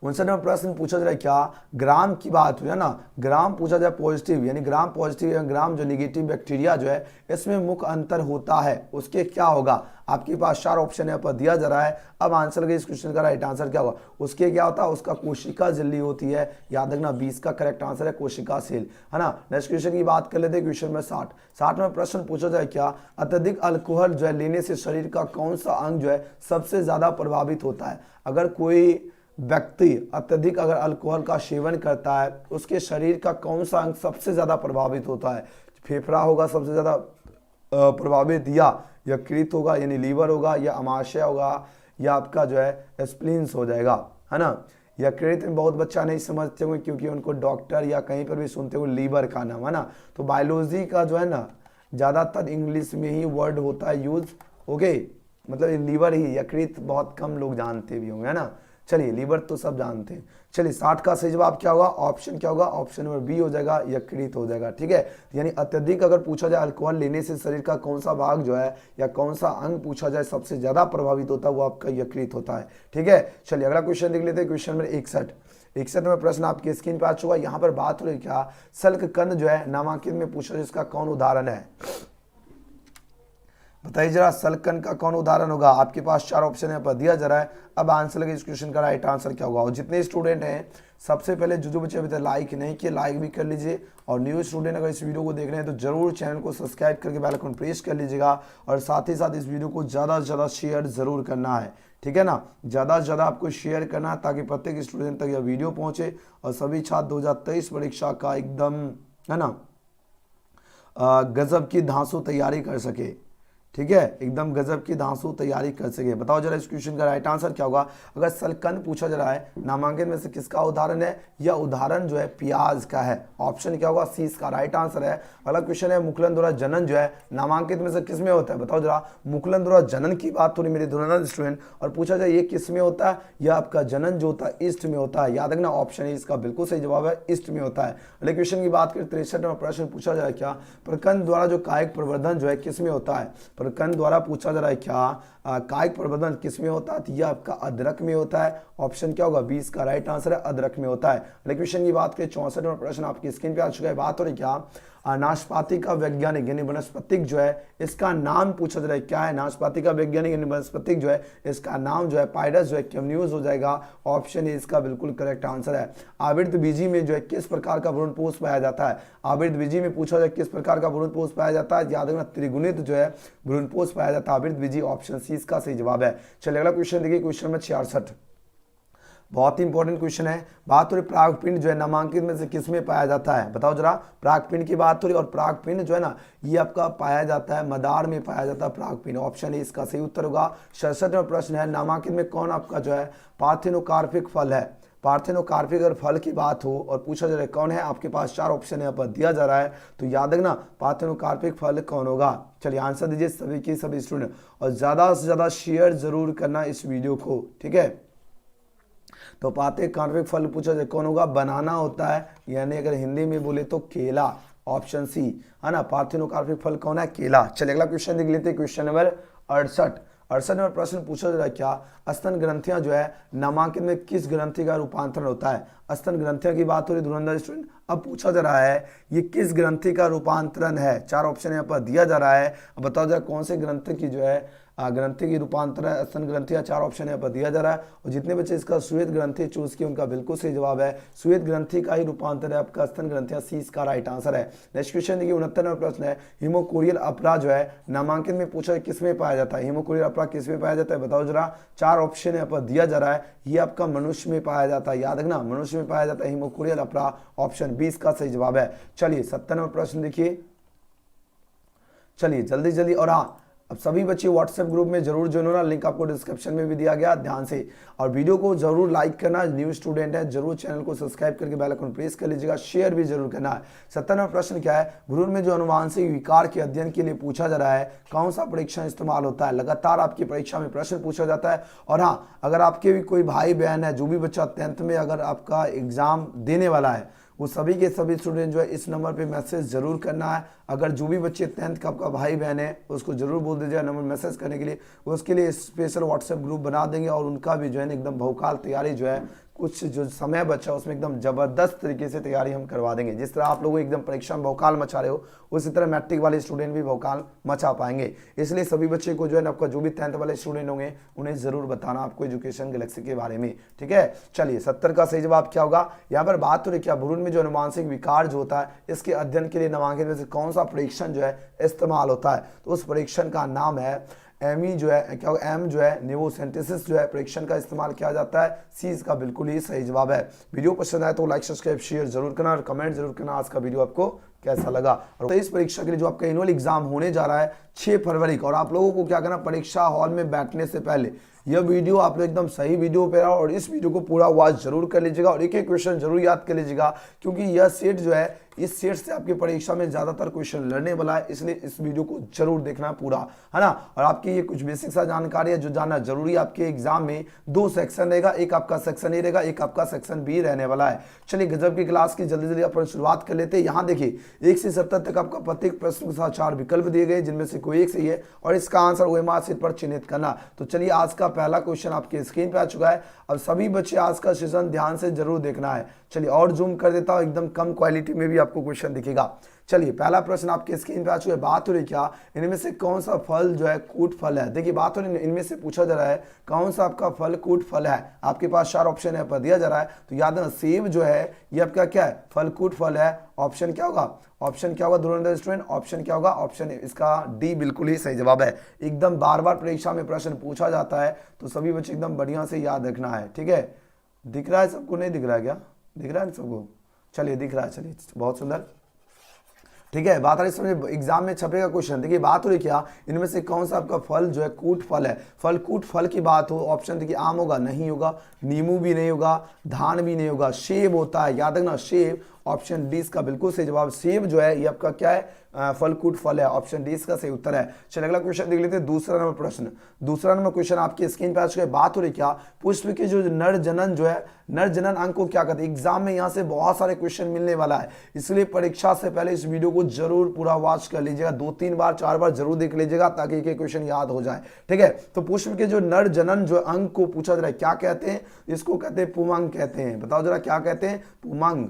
59 प्रश्न पूछा जा रहा है क्या ग्राम की बात हुई है ना, ग्राम पूछा जाए पॉजिटिव यानी ग्राम पॉजिटिव या ग्राम जो निगेटिव बैक्टीरिया जो है इसमें मुख्य अंतर होता है, उसके क्या होगा? आपके पास 4 ऑप्शन यहाँ पर दिया जा रहा है। अब आंसर के इस क्वेश्चन का राइट आंसर क्या होगा? उसके क्या होता है? उसका कोशिका झिल्ली होती है। याद रखना 20 का करेक्ट आंसर है कोशिका सेल, है ना। नेक्स्ट क्वेश्चन की बात कर लेते हैं, क्वेश्चन में 60 में प्रश्न पूछा जाए क्या अत्यधिक अल्कोहल जो है लेने से शरीर का कौन सा अंग जो है सबसे ज्यादा प्रभावित होता है? अगर कोई व्यक्ति अत्यधिक अगर अल्कोहल का सेवन करता है उसके शरीर का कौन सा अंग सबसे ज्यादा प्रभावित होता है? फेफड़ा होगा सबसे ज्यादा प्रभावित, या यकृत होगा यानी लीवर होगा, या अमाशय होगा, या आपका जो है स्प्लीन्स हो जाएगा, है ना। यकृत में बहुत बच्चा नहीं समझते होंगे क्योंकि उनको डॉक्टर या कहीं पर भी सुनते हुए लीवर का नाम, है ना। तो बायोलॉजी का जो है ना ज्यादातर इंग्लिश में ही वर्ड होता है यूज, ओके, मतलब लीवर ही, यकृत बहुत कम लोग जानते भी होंगे, है ना। चलिए लीवर तो सब जानते हैं। चलिए 60 का सही जवाब क्या होगा? ऑप्शन क्या होगा? ऑप्शन नंबर बी हो जाएगा, यकृत हो जाएगा, ठीक है। यानी अत्यधिक अगर पूछा जाए अल्कोहल लेने से शरीर का कौन सा भाग जो है या कौन सा अंग पूछा जाए सबसे ज्यादा प्रभावित होता है वो आपका यकृत होता है, ठीक है। चलिए अगला क्वेश्चन देख लेते हैं, क्वेश्चन नंबर 61 में प्रश्न आपकी स्क्रीन पर आ चुका है। यहाँ पर बात हो रही क्या सल्ककंद जो है नामांकित में पूछा जाए इसका कौन उदाहरण है? बताइए जरा सल्कन का कौन उदाहरण होगा? आपके पास 4 ऑप्शन यहाँ पर दिया जा रहा है। अब आंसर लगे इस क्वेश्चन का राइट आंसर क्या होगा? और जितने स्टूडेंट हैं सबसे पहले जो बच्चे अभी तक लाइक नहीं किए लाइक भी कर लीजिए, और न्यू स्टूडेंट अगर इस वीडियो को देख रहे हैं तो जरूर चैनल को सब्सक्राइब करके बेल आइकन प्रेस कर लीजिएगा, और साथ ही साथ इस वीडियो को ज़्यादा से ज़्यादा शेयर जरूर करना है, ठीक है ना। ज़्यादा से ज़्यादा आपको शेयर करना है ताकि प्रत्येक स्टूडेंट तक यह वीडियो पहुँचे और सभी छात्र 2023 परीक्षा का एकदम है ना गजब की धांसू तैयारी कर सके, ठीक है, एकदम गजब की धांसू तैयारी कर सके। बताओ जरा इस क्वेश्चन का राइट आंसर क्या होगा? अगर सल्कन पूछा जा रहा है नामांकित में से किसका उदाहरण है? यह उदाहरण जो है प्याज का है। ऑप्शन क्या होगा? सी इसका राइट आंसर है। अगला क्वेश्चन है मुकुलन द्वारा जनन जो है नामांकित में से किस में होता है? बताओ जरा। मुकुलन द्वारा जनन की बात हो रही मेरे धुरंधर स्टूडेंट, और पूछा जाए ये किस में होता है? यह आपका जनन जो होता है ईस्ट में होता है। याद रखना ऑप्शन है इसका बिल्कुल सही जवाब है, ईस्ट में होता है। अगले क्वेश्चन की बात करें 63 में प्रश्न पूछा जाए क्या प्रकंद द्वारा जो कायिक प्रवर्धन जो है किस में होता है? प्रकंद द्वारा पूछा जा रहा है क्या कायिक प्रवर्धन किस में होता है? यह आपका अदरक में होता है। ऑप्शन क्या होगा? 20 का राइट आंसर है अदरक में होता है। अगले क्वेश्चन की बात करें 64 में प्रश्न आपकी स्क्रीन पे आ चुका है। बात हो रही क्या नाशपाती का वैज्ञानिक यानी वनस्पतिक जो है इसका नाम पूछा जा रहा है क्या है? नाशपाती का वैज्ञानिक यानी वनस्पतिक जो है इसका नाम जो है पायरस जो है क्यूम्यूज हो जाएगा। ऑप्शन ए इसका बिल्कुल करेक्ट आंसर है। आवृत बीजी में जो है किस प्रकार का भ्रूणपोष पाया जाता है? आवृत बीजी में पूछा जाए किस प्रकार का भ्रूणपोष पाया जाता है? याद रखना त्रिगुणित जो है भ्रूणपोष पाया जाता है आवृत बीजी। ऑप्शन सी इसका सही जवाब है। चलिए अगला क्वेश्चन देखिए, क्वेश्चन में 66 बहुत ही इंपॉर्टेंट क्वेश्चन है। बात हो रही प्रागपिंड जो है नामांकित में से किस में पाया जाता है, बताओ जरा। प्रागपिंड की बात हो रही, और प्रागपिंड जो है ना ये आपका पाया जाता है मदार में पाया जाता है प्रागपिंड। ऑप्शन ए इसका सही उत्तर होगा। 67वां प्रश्न है, नामांकित में कौन आपका जो है पार्थेनोकार्पिक फल है। पार्थेनोकार्पिक अगर फल की बात हो और पूछा जा रहा है कौन है, आपके पास 4 ऑप्शन यहाँ पर दिया जा रहा है, तो याद रखना पार्थेनोकार्पिक फल कौन होगा। चलिए आंसर दीजिए सभी की सभी स्टूडेंट, और ज़्यादा से ज़्यादा शेयर जरूर करना इस वीडियो को, ठीक है। तो पार्थेनोकार्पिक फल पूछा जाए कौन होगा, बनाना होता है, यानी अगर हिंदी में बोले तो केला, ऑप्शन सी है ना। पार्थेनोकार्पिक फल कौन है, केला। चलिए अगला क्वेश्चन देख लेते हैं, क्वेश्चन नंबर 68 नंबर प्रश्न पूछा जा रहा है क्या स्तन ग्रंथियां जो है नामांकित में किस ग्रंथि का रूपांतरण होता है। स्तन ग्रंथियां की बात हो रही धुरंधर स्टूडेंट। अब पूछा जा रहा है ये किस ग्रंथि का रूपांतरण है, 4 ऑप्शन यहाँ पर दिया जा रहा है। अब बताओ जाए कौन से ग्रंथि की जो है ग्रंथि की रूपांतरण स्तन ग्रंथियां, 4 ऑप्शन यहाँ पर दिया जा रहा है। और जितने बच्चे इसका श्वेत ग्रंथि चूज किए उनका बिल्कुल सही जवाब है, श्वेत ग्रंथि का ही रूपांतर है आपका स्तन ग्रंथियां, सी इसका राइट आंसर है। नेक्स्ट क्वेश्चन देखिए 69 नंबर प्रश्न है, हिमोकोरियल अपरा जो है नामांकन में पूछा है किसमें पाया जाता है। हिमोकोरियल अपरा किसमें पाया जाता है, बताओ जरा। 4 ऑप्शन यहाँ पर दिया जा रहा है, ये आपका मनुष्य में पाया जाता है, याद रखना मनुष्य में पाया जाता है हिमोकोरियल अपरा, ऑप्शन 20 का सही जवाब है। चलिए 70 नंबर प्रश्न देखिए, चलिए जल्दी जल्दी। और हाँ, अब सभी बच्चे व्हाट्सएप ग्रुप में जरूर ज्वाइन होना, लिंक आपको डिस्क्रिप्शन में भी दिया गया, ध्यान से। और वीडियो को जरूर लाइक करना, न्यू स्टूडेंट है जरूर चैनल को सब्सक्राइब करके बेल आइकन प्रेस कर लीजिएगा, शेयर भी जरूर करना है। 70 नंबर प्रश्न क्या है, भ्रूण में जो अनुवांशिक विकार के अध्ययन के लिए पूछा जा रहा है कौन सा परीक्षण इस्तेमाल होता है। लगातार आपकी परीक्षा में प्रश्न पूछा जाता है। और हाँ, अगर आपके भी कोई भाई बहन है, जो भी बच्चा 10th में अगर आपका एग्जाम देने वाला है, वो सभी के सभी स्टूडेंट जो है इस नंबर पे मैसेज जरूर करना है। अगर जो भी बच्चे 10th का आपका भाई बहन है उसको जरूर बोल दीजिएगा नंबर मैसेज करने के लिए, उसके लिए स्पेशल व्हाट्सएप ग्रुप बना देंगे, और उनका भी जो है एकदम भौकाल तैयारी जो है, कुछ जो समय बचा उसमें एकदम जबरदस्त तरीके से तैयारी हम करवा देंगे। जिस तरह आप लोग एकदम परीक्षा में भौकाल मचा रहे हो, उसी तरह मैट्रिक वाले स्टूडेंट भी भौकाल मचा पाएंगे। इसलिए सभी बच्चे को जो है ना, आपका जो भी 10th वाले स्टूडेंट होंगे उन्हें जरूर बताना आपको एजुकेशन गैलेक्सी के बारे में, ठीक है। चलिए 70 का सही जवाब क्या होगा। यहाँ पर बात हो रही क्या, भ्रूण में जो अनुवांशिक विकार जो होता है इसके अध्ययन के लिए नामांकित में से कौन सा परीक्षण जो है इस्तेमाल होता है, तो उस परीक्षण का नाम है एमी जो है क्या होगा, एम जो है नेवोसेंटेसिस जो है परीक्षण का इस्तेमाल किया जाता है, सी इसका बिल्कुल ही सही जवाब है। वीडियो पसंद आए तो लाइक सब्सक्राइब शेयर जरूर करना, और कमेंट जरूर करना आज का वीडियो आपको कैसा लगा। और इस परीक्षा के लिए जो आपका एनुअल एग्जाम होने जा रहा है 6 फरवरी को, और आप लोगों को क्या करना, परीक्षा हॉल में बैठने से पहले यह वीडियो आप लोग एकदम सही वीडियो पे रहो, और इस वीडियो को पूरा वॉच जरूर कर लीजिएगा, और एक एक क्वेश्चन जरूर याद कर लीजिएगा, क्योंकि यह सेट जो है इस सेट से आपकी परीक्षा में ज्यादातर क्वेश्चन लड़ने वाला है, इसलिए इस वीडियो को जरूर देखना पूरा, है ना। और आपकी ये कुछ बेसिक सा जानकारी है जो जानना जरूरी है। आपके एग्जाम में 2 सेक्शन रहेगा, एक आपका सेक्शन ए रहेगा, एक आपका सेक्शन बी रहने वाला है। चलिए गजब की क्लास की जल्दी जल्दी अपन शुरुआत कर लेते हैं। यहाँ देखिए 1 से 70 तक आपका प्रत्येक प्रश्न के साथ 4 विकल्प दिए गए, जिनमें से कोई एक सही है, और इसका आंसर OMR शीट पर चिन्हित करना। तो चलिए आज का पहला क्वेश्चन आपके स्क्रीन पे आ चुका है। अब सभी बच्चे आज का सेशन ध्यान से जरूर देखना है। चलिए और जूम कर देता हूं, एकदम कम क्वालिटी में भी आपको क्वेश्चन दिखेगा। चलिए पहला प्रश्न आपके स्क्रीन पे आ चुका है। बात हो रही क्या, इनमें से कौन सा फल जो है कूट फल है। देखिए बात हो रही इनमें से पूछा जा रहा है कौन सा आपका फल कूट फल है। आपके पास 4 ऑप्शन है पर दिया जा रहा है, तो याद रखना सेब जो है ये आपका क्या है, फल कूट फल है। ऑप्शन क्या होगा, ऑप्शन क्या होगा धुरंधर स्टूडेंट, ऑप्शन क्या होगा, ऑप्शन इसका डी बिल्कुल ही सही जवाब है। एकदम बार बार परीक्षा में प्रश्न पूछा जाता है, तो सभी बच्चे एकदम बढ़िया से याद रखना है, ठीक है। दिख रहा है सबको, नहीं दिख रहा है क्या, दिख रहा है सबको, चलिए दिख रहा है, चलिए बहुत सुंदर, ठीक है। बात आ रही समझ एग्जाम में छपेगा क्वेश्चन। देखिए बात हो रही क्या, इनमें से कौन सा आपका फल जो है कूट फल है। फल कूट फल की बात हो, ऑप्शन देखिए आम होगा, नहीं होगा, नींबू भी नहीं होगा, धान भी नहीं होगा, सेब होता है, याद रखना सेब, ऑप्शन डी इसका बिल्कुल सही जवाब। सेब जो है ये आपका क्या है, फल कूट फल है, ऑप्शन डी इसका सही उत्तर है। चलिए अगला क्वेश्चन देख लेते हैं, दूसरा नंबर प्रश्न। दूसरा नंबर क्वेश्चन आपकी स्क्रीन पे आ चुका है। बात हो रही क्या, पुष्प के जो नर जनन जो है, नर जनन अंग को क्या कहते हैं। एग्जाम में यहाँ से बहुत सारे क्वेश्चन मिलने वाला है, इसलिए परीक्षा से पहले इस वीडियो को जरूर पूरा वॉच कर लीजिएगा, 2-3 बार 4 बार जरूर देख लीजिएगा, ताकि एक क्वेश्चन याद हो जाए, ठीक है। तो पुष्प के जो नर जनन जो अंग को पूछा जा रहा है क्या कहते हैं, इसको कहते हैं पुमंग कहते हैं। बताओ जरा क्या कहते हैं, पुमंग,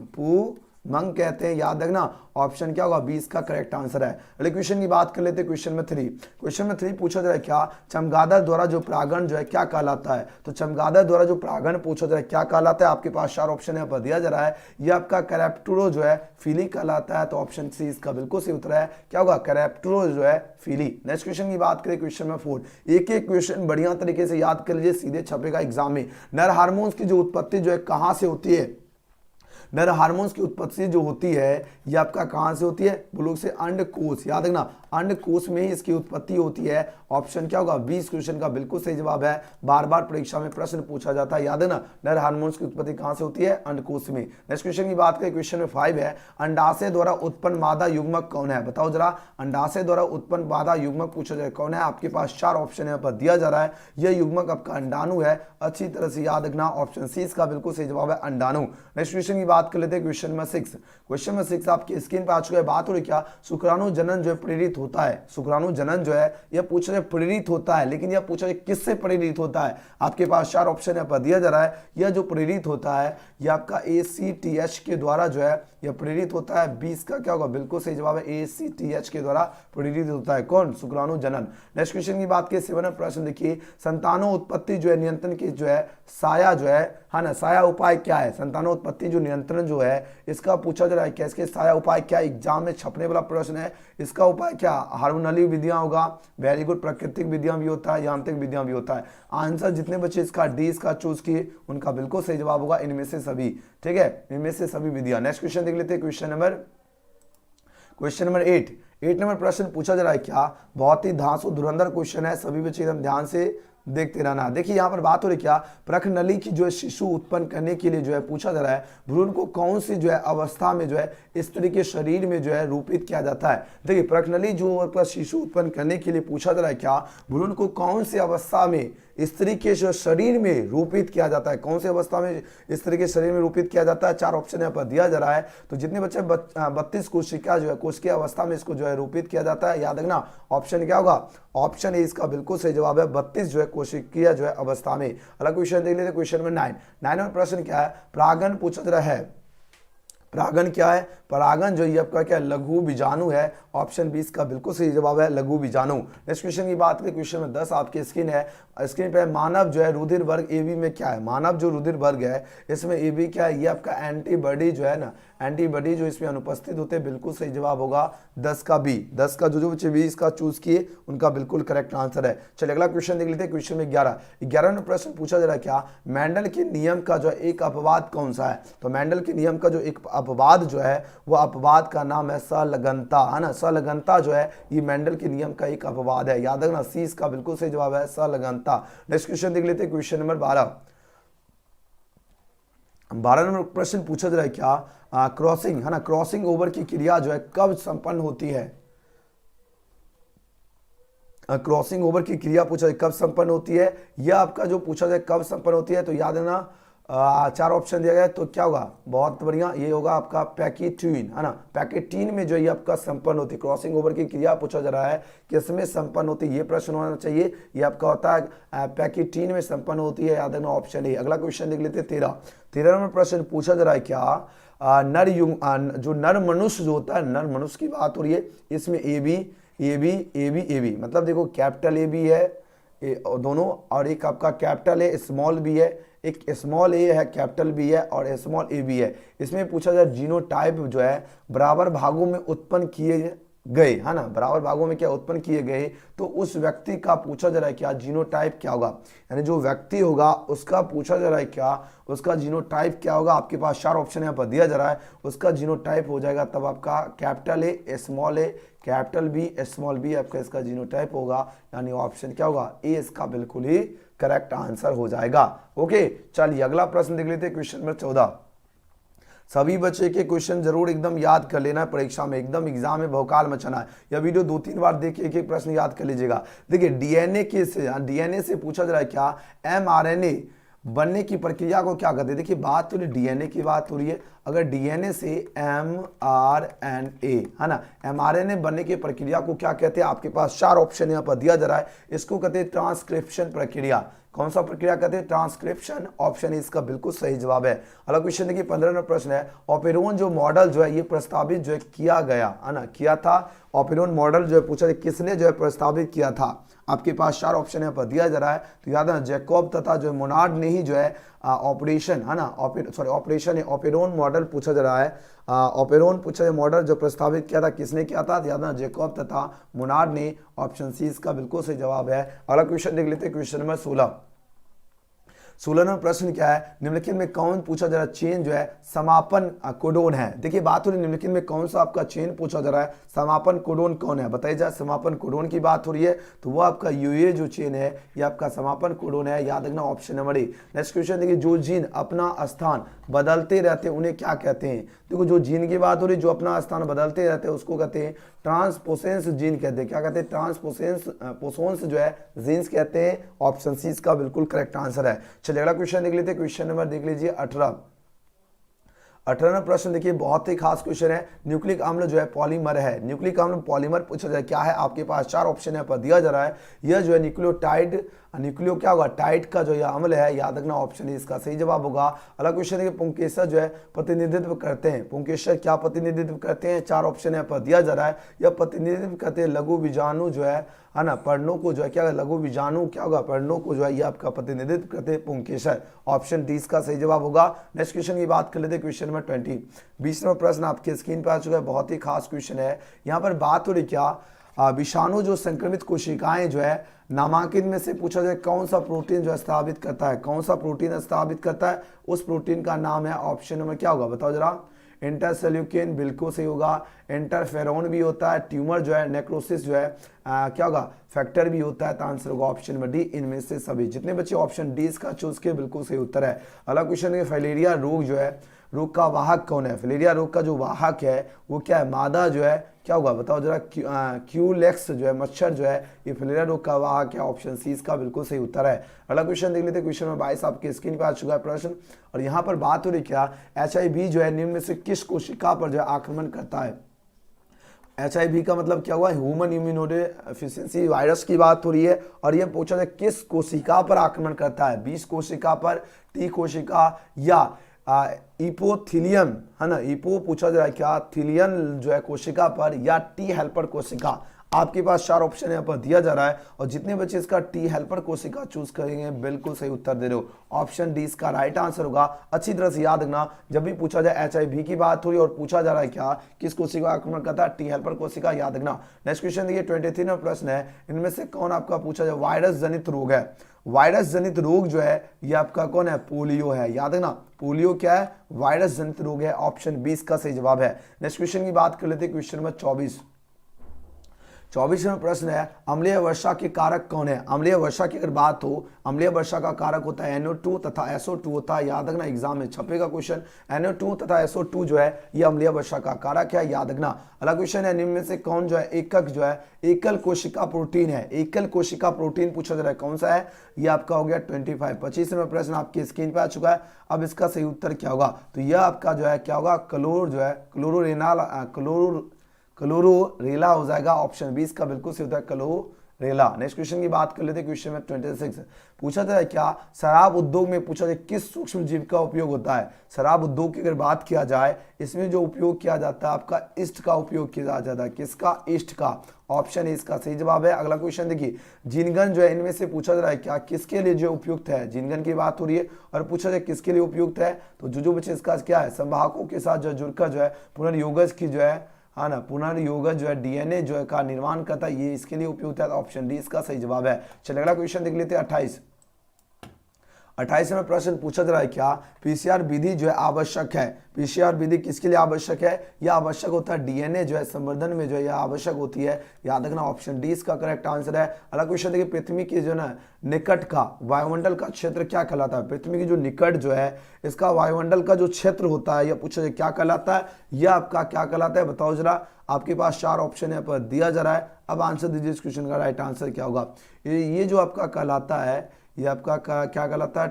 मंग कहते हैं, याद रखना ऑप्शन क्या होगा 20 का करेक्ट आंसर है। अगले क्वेश्चन की बात कर लेते हैं, क्वेश्चन में 3। क्वेश्चन में 3 पूछा जा रहा है क्या, चमगादड़ द्वारा जो परागण जो है क्या कहलाता है। तो चमगादड़ द्वारा जो परागण पूछा जा रहा है क्या कहलाता है, आपके पास 4 ऑप्शन यहाँ पर दिया जा रहा है। ये आपका कैरेप्टुरो जो है फीली कहलाता है, तो ऑप्शन सी इसका बिल्कुल सही उत्तर है, क्या होगा कैरेप्टुरो जो है फीली। नेक्स्ट क्वेश्चन की बात करें, क्वेश्चन में 4। एक एक क्वेश्चन बढ़िया तरीके से याद कर लीजिए, सीधे छपेगा एग्जाम में। नर हार्मोन्स की जो उत्पत्ति जो है कहां से होती है, नर हार्मोन्स की उत्पत्ति जो होती है ये आपका कहां से होती है, बोलो से अंडकोश। याद रखना अंडकोश में ही इसकी उत्पत्ति होती है। ऑप्शन क्या होगा 20 क्वेश्चन का बिल्कुल सही जवाब है। बार बार परीक्षा में प्रश्न पूछा जाता है, याद है ना, नर हार्मोन्स की उत्पत्ति कहां से होती है, अंडकोश में। नेक्स्ट क्वेश्चन की बात करें, क्वेश्चन में 5 है, अंडाशय द्वारा उत्पन्न मादा युग्मक कौन है। बताओ जरा, अंडाशय द्वारा उत्पन्न मादा युग्मक पूछा जाए कौन है। आपके पास 4 ऑप्शन यहाँ पर दिया जा रहा है। यह युग्मक आपका अंडाणु है, अच्छी तरह से याद रखना, ऑप्शन सी इसका बिल्कुल सही जवाब है, अंडाणु। नेक्स्ट क्वेश्चन की बात कर लेते हैं, क्वेश्चन में 6। क्वेश्चन में 6 आपकी स्क्रीन पर आ चुका है। बात हो रही क्या, शुक्राणु जनन जो है प्रेरित होता है। शुक्राणु जनन जो है यह पूछ रहे प्रेरित होता है, लेकिन यह पूछ रहे किससे प्रेरित होता है। आपके पास 4 ऑप्शन यहाँ पर दिया जा रहा है। यह जो प्रेरित होता है यह आपका ACTH के द्वारा जो है यह प्रेरित होता है। 20 का क्या होगा बिल्कुल सही जवाब है, ACTH के द्वारा प्रेरित होता है कौन, शुक्राणु जनन। नेक्स्ट क्वेश्चन की बात की 7 प्रश्न देखिए, संतानोत्पत्ति जो है नियंत्रण की जो है साया जो है ना, साया उपाय क्या है। संतानोत्पत्ति जो नियंत्रण जो है इसका पूछा जा रहा है क्या, इसके साया उपाय क्या, एग्जाम में छपने वाला प्रश्न है। इसका उपाय क्या, हार्मोनली विधियां होगा, वेरी गुड, प्राकृतिक विधियां भी होता है, यांत्रिक विधियां भी होता है। आंसर जितने बच्चे इसका डी इसका चूज किए उनका बिल्कुल सही जवाब होगा इनमें से सभी, ठीक है, इनमें से सभी विधियां। नेक्स्ट क्वेश्चन देख लेते हैं, क्वेश्चन नंबर 8 नंबर प्रश्न पूछा जा रहा है क्या, बहुत ही धांसू धुरंधर क्वेश्चन है, सभी बच्चे एकदम ध्यान से देखते रहना। देखिए यहाँ पर बात हो रही क्या, प्रखनली की जो है शिशु उत्पन्न करने के लिए जो है पूछा जा रहा है, भ्रूण को कौन सी जो है अवस्था में जो है स्त्री के शरीर में जो है रूपित किया जाता है। देखिए प्रखनली जो शिशु उत्पन्न करने के लिए पूछा जा रहा है क्या, भ्रूण को कौन सी अवस्था में स्त्री के शरीर में रूपित किया जाता है, कौन सी अवस्था में स्त्री के शरीर में रूपित किया जाता है। 4 ऑप्शन यहाँ पर दिया जा रहा है। तो जितने बच्चे 32 कोशिका जो है कोशिकीय अवस्था में इसको जो है रूपित किया जाता है, याद रखना ऑप्शन क्या होगा, ऑप्शन ए इसका बिल्कुल सही जवाब है, 32 जो है कोशिकीय जो है अवस्था में। अगला क्वेश्चन देख लेते, क्वेश्चन में 9 नंबर प्रश्न क्या है, परागण पूछा जा रहा है। परागण क्या है, परागण जो ये आपका क्या लघु बीजाणु है, ऑप्शन 20 का बिल्कुल सही जवाब है, लघु बीजाणु। नेक्स्ट क्वेश्चन की बात करें, क्वेश्चन में 10 आपकी स्क्रीन है, स्क्रीन पे मानव जो है रुधिर वर्ग AB में क्या है। मानव जो रुधिर वर्ग है इसमें AB क्या है, ये आपका एंटीबॉडी जो है ना, एंटीबॉडी जो इसमें अनुपस्थित होते हैं, बिल्कुल सही जवाब होगा 10 का बी। 10 का जो बच्चे 20 का चूज किए उनका बिल्कुल करेक्ट आंसर है। चलिए अगला क्वेश्चन देख लेते हैं, क्वेश्चन में 11 में प्रश्न पूछा जा रहा है क्या, मेंडल के नियम का जो एक अपवाद कौन सा है। तो मेंडल के नियम का जो एक अपवाद जो है वो अपवाद का नाम है संलग्नता, है ना, संलग्नता जो है ये मेंडल के नियम का एक अपवाद है, याद रखना सी इसका बिल्कुल सही जवाब है, संलग्नता। नेक्स्ट क्वेश्चन देख लेते हैं, क्वेश्चन नंबर 12 नंबर प्रश्न पूछा जा रहा है क्या, क्रॉसिंग, है ना, क्रॉसिंग ओवर की क्रिया जो है कब संपन्न होती है। क्रॉसिंग ओवर की क्रिया पूछा जाए कब संपन्न होती है, यह आपका जो पूछा जाए कब संपन्न होती है, तो याद है ना 4 ऑप्शन दिया गया है, तो क्या होगा, बहुत बढ़िया, ये होगा आपका पैकेटीन, है ना, पैकेटीन में जो ये आपका संपन्न होती है। क्रॉसिंग ओवर की क्रिया पूछा जा रहा है किसमें संपन्न होती है, ये प्रश्न होना चाहिए, ये आपका होता है पैकेटीन में संपन्न होती है, याद रखना ऑप्शन ए। अगला क्वेश्चन देख लेते हैं 13 नंबर प्रश्न पूछा जा रहा है क्या, जो नर मनुष्य जो होता है, नर मनुष्य की बात हो रही है, इसमें AB मतलब देखो कैपिटल AB है दोनों, और एक आपका कैपिटल है स्मॉल बी है, एक स्मॉल ए है कैपिटल बी है और स्मॉल ए बी है। इसमें पूछा जाए जीनोटाइप जो है बराबर भागों में उत्पन्न किए गए, है ना, बराबर भागों में क्या उत्पन्न किए गए, तो उस व्यक्ति का पूछा जा रहा है क्या जीनोटाइप क्या होगा, यानी जो व्यक्ति होगा उसका पूछा जा रहा है क्या, उसका जीनोटाइप क्या होगा। आपके पास 4 ऑप्शन यहाँ पर दिया जा रहा है, उसका जीनोटाइप हो जाएगा तब आपका capital A small A capital B small B आपका इसका जीनोटाइप होगा, यानी ऑप्शन क्या होगा ए इसका बिल्कुल ही करेक्ट आंसर हो जाएगा। ओके चलिए अगला प्रश्न देख लेते हैं, क्वेश्चन नंबर 14। सभी बच्चे के क्वेश्चन जरूर एकदम याद कर लेना है, परीक्षा में एकदम एग्जाम में भौकाल मचाना है। यह वीडियो 2-3 बार देखिए, एक प्रश्न याद कर लीजिएगा। देखिए डीएनए से पूछा जा रहा है क्या, mRNA बनने की प्रक्रिया को क्या कहते हैं। देखिए बात तो डीएनए की बात हो रही है, अगर डीएनए से mRNA है ना, mRNA बनने की प्रक्रिया को क्या कहते हैं? आपके पास 4 ऑप्शन यहाँ पर दिया जा रहा है। इसको कहते हैं ट्रांसक्रिप्शन प्रक्रिया। कौन सा प्रक्रिया कहते हैं? ट्रांसक्रिप्शन। ऑप्शन इसका बिल्कुल सही जवाब है। अगला क्वेश्चन देखिए 15 नंबर प्रश्न है, ओपेरोन जो मॉडल जो है ये प्रस्तावित जो है किया गया है ना, किया था। ओपेरोन मॉडल जो है पूछा जाए किसने जो है प्रस्तावित किया था? आपके पास 4 ऑप्शन यहाँ पर दिया जा रहा है, तो याद है जैकब तथा जो मोनार्ड ने ही जो है ऑपरेशन है ना, ऑपरेशन ओपेरोन मॉडल पूछा जा रहा है। ओपेरोन पूछा जाए मॉडल जो प्रस्तावित किया था किसने किया था? याद है जैकब तथा मोनार्ड ने। ऑप्शन सी इसका बिल्कुल सही जवाब है। अगला क्वेश्चन देख लेते हैं, क्वेश्चन नंबर 16 नंबर प्रश्न क्या है? निम्नलिखित में कौन पूछा जा रहा है चेन जो है समापन कोडोन है? देखिए बात हो रही है निम्नलिखित में कौन सा आपका चेन पूछा जा रहा है, समापन कोडोन कौन है? बताइए जाए, समापन कोडोन की बात हो रही है तो वो आपका यूए जो चेन है ये आपका समापन कोडोन है। याद रखना option number A. Next question देखिए, जो जीन अपना स्थान बदलते रहते हैं उन्हें क्या कहते हैं? देखो जो जीन की बात हो रही है जो अपना स्थान बदलते रहते हैं उसको कहते हैं ट्रांसपोसेंस जीन कहते हैं। क्या कहते हैं? ट्रांसपोसेंस जो है जीन्स कहते हैं। ऑप्शन सी इसका बिल्कुल करेक्ट आंसर है। चलिए अगला क्वेश्चन देख लेते हैं, क्वेश्चन नंबर देख लीजिए 18 प्रश्न देखिए बहुत ही खास क्वेश्चन है। न्यूक्लिक अम्ल जो है पॉलीमर है, न्यूक्लिक अम्ल पॉलीमर पूछा जाए क्या है? आपके पास 4 ऑप्शन यहाँ पर दिया जा रहा है। यह जो है न्यूक्लियो क्या होगा? टाइड का जो यह अम्ल है। याद रखना ऑप्शन इसका सही जवाब होगा। अगला क्वेश्चन देखिए, पुंकेसर जो है प्रतिनिधित्व करते हैं, पुंकेसर क्या प्रतिनिधित्व करते हैं? 4 ऑप्शन यहाँ पर दिया जा रहा है। यह प्रतिनिधित्व करते हैं लघु बीजाणु जो है ना, पर्णों को जो है क्या लघु बीजाणु क्या होगा? पर्णों को जो है ये आपका प्रतिनिधित्व करते हैं पुंकेसर। ऑप्शन डी इसका सही जवाब होगा। नेक्स्ट क्वेश्चन की बात कर लेते हैं, क्वेश्चन नंबर 20 नंबर प्रश्न आपके स्क्रीन पर आ चुका है। बहुत ही खास क्वेश्चन है। यहाँ पर बात हो रही क्या? विषाणु जो संक्रमित कोशिकाएं जो है नामांकित में से पूछा जाए कौन सा प्रोटीन जो स्थापित करता है? कौन सा प्रोटीन स्थापित करता है? उस प्रोटीन का नाम है, ऑप्शन नंबर क्या होगा बताओ जरा? इंटरसेल्यूकिन बिल्कुल सही होगा। इंटरफेरोन भी होता है, ट्यूमर जो है नेक्रोसिस जो है क्या होगा? फैक्टर भी होता है। तो आंसर होगा ऑप्शन नंबर डी, इनमें से सभी। जितने बच्चे ऑप्शन डी इसका चूज किए बिल्कुल सही उत्तर है। अगला क्वेश्चन है, फाइलेरिया रोग जो है रोग का वाहक कौन है? फाइलेरिया रोग का जो वाहक है वो क्या है? मादा जो है क्या होगा बताओ जरा? क्यूलेक्स जो है मच्छर जो है ये फाइलेरिया रोग का वाहक है। ऑप्शन सी इसका बिल्कुल सही उत्तर है। अगला क्वेश्चन देख लेते हैं, क्वेश्चन नंबर 22 आपके स्क्रीन पर आ चुका है प्रश्न। और यहाँ पर बात हो रही क्या? HIV जो है निम्न में से किस कोशिका पर जो है आक्रमण करता है? HIV का मतलब क्या हुआ? ह्यूमन इम्यूनोडेफिशिएंसी वायरस की बात हो रही है। और यह पूछा जाए किस कोशिका पर आक्रमण करता है? 20 कोशिका पर, T कोशिका या इपोथिलियम है ना, इपो पूछा जा रहा है क्या? थिलियन जो है कोशिका पर या T हेल्पर कोशिका। आपके पास 4 ऑप्शन यहाँ पर दिया जा रहा है और जितने बच्चे इसका T हेल्पर कोशिका चूज करेंगे बिल्कुल सही उत्तर दे रहे हो। ऑप्शन डी इसका राइट आंसर होगा। अच्छी तरह से याद रखना, जब भी पूछा जाए HIV की बात हुई और पूछा जा रहा है क्या किस कोशिका का आक्रमण करता है? T हेल्पर कोशिका, याद रखना। नेक्स्ट क्वेश्चन देखिए 23 नंबर प्रश्न है। इनमें से कौन आपका पूछा जाए वायरस जनित रोग है? वायरस जनित रोग जो है ये आपका कौन है? पोलियो है। याद रखना पोलियो क्या है? वायरस जनित रोग है। ऑप्शन 20 का सही जवाब है। नेक्स्ट क्वेश्चन की बात कर लेते हैं, क्वेश्चन नंबर 24 नंबर प्रश्न है, अम्लीय वर्षा के कारक कौन है? अम्लीय वर्षा की अगर बात हो, अम्लीय वर्षा का कारक होता है NO2 तथा SO2 होता है। याद रखना एग्जाम में छपेगा क्वेश्चन। NO2 तथा SO2 जो है ये अम्लीय वर्षा का कारक है, याद रखना। अगला क्वेश्चन है, निम्न में से कौन जो है एकक जो है एकल कोशिका प्रोटीन है? एकल कोशिका प्रोटीन पूछा जा रहा है कौन सा है? ये आपका हो गया 25 नंबर प्रश्न आपकी स्क्रीन पे आ चुका है। अब इसका सही उत्तर क्या होगा? तो यह आपका जो है क्या होगा? क्लोरोरेला हो जाएगा। ऑप्शन 20 का बिल्कुल सही होता है क्लोरेला। नेक्स्ट क्वेश्चन की बात कर लेते हैं, क्वेश्चन में 26 पूछा जाए क्या? शराब उद्योग में पूछा जाए किस सूक्ष्म जीव का उपयोग होता है? शराब उद्योग की अगर बात किया जाए इसमें जो उपयोग किया जाता है आपका ईस्ट का उपयोग किया जाता है। किसका? ईस्ट का। ऑप्शन ए इसका सही जवाब है। अगला क्वेश्चन देखिए, जिनगन जो है इनमें से पूछा जा रहा है क्या किसके लिए जो उपयुक्त है? जिनगन की बात हो रही है और पूछा जाए किसके लिए उपयुक्त है? तो जो बच्चे इसका क्या है? संवाहकों के साथ जो जुड़कर जो है पुनर्योगज की जो है ना, पुनर्योगज जो है DNA जो है का निर्माण करता है, ये इसके लिए उपयुक्त है। ऑप्शन डी इसका सही जवाब है। चलिए अगला क्वेश्चन देख लेते हैं 28 में प्रश्न पूछा जा रहा है क्या? PCR विधि जो है आवश्यक है? PCR विधि किसके लिए आवश्यक है? यह आवश्यक होता है DNA जो है संवर्धन में जो है यह आवश्यक होती है। याद रखना ऑप्शन डी इसका करेक्ट आंसर है। अगला क्वेश्चन देखिए, पृथ्वी की जो ना निकट का वायुमंडल का क्षेत्र क्या कहलाता है? पृथ्वी की जो निकट जो है इसका वायुमंडल का जो क्षेत्र होता है यह पूछा जाए क्या कहलाता है? यह आपका क्या कहलाता है बताओ जरा? आपके पास 4 ऑप्शन यहाँ पर दिया जा रहा है। अब आंसर दीजिए इस क्वेश्चन का राइट आंसर क्या होगा? ये जो आपका कहलाता है ये आपका क्या कहलाता है?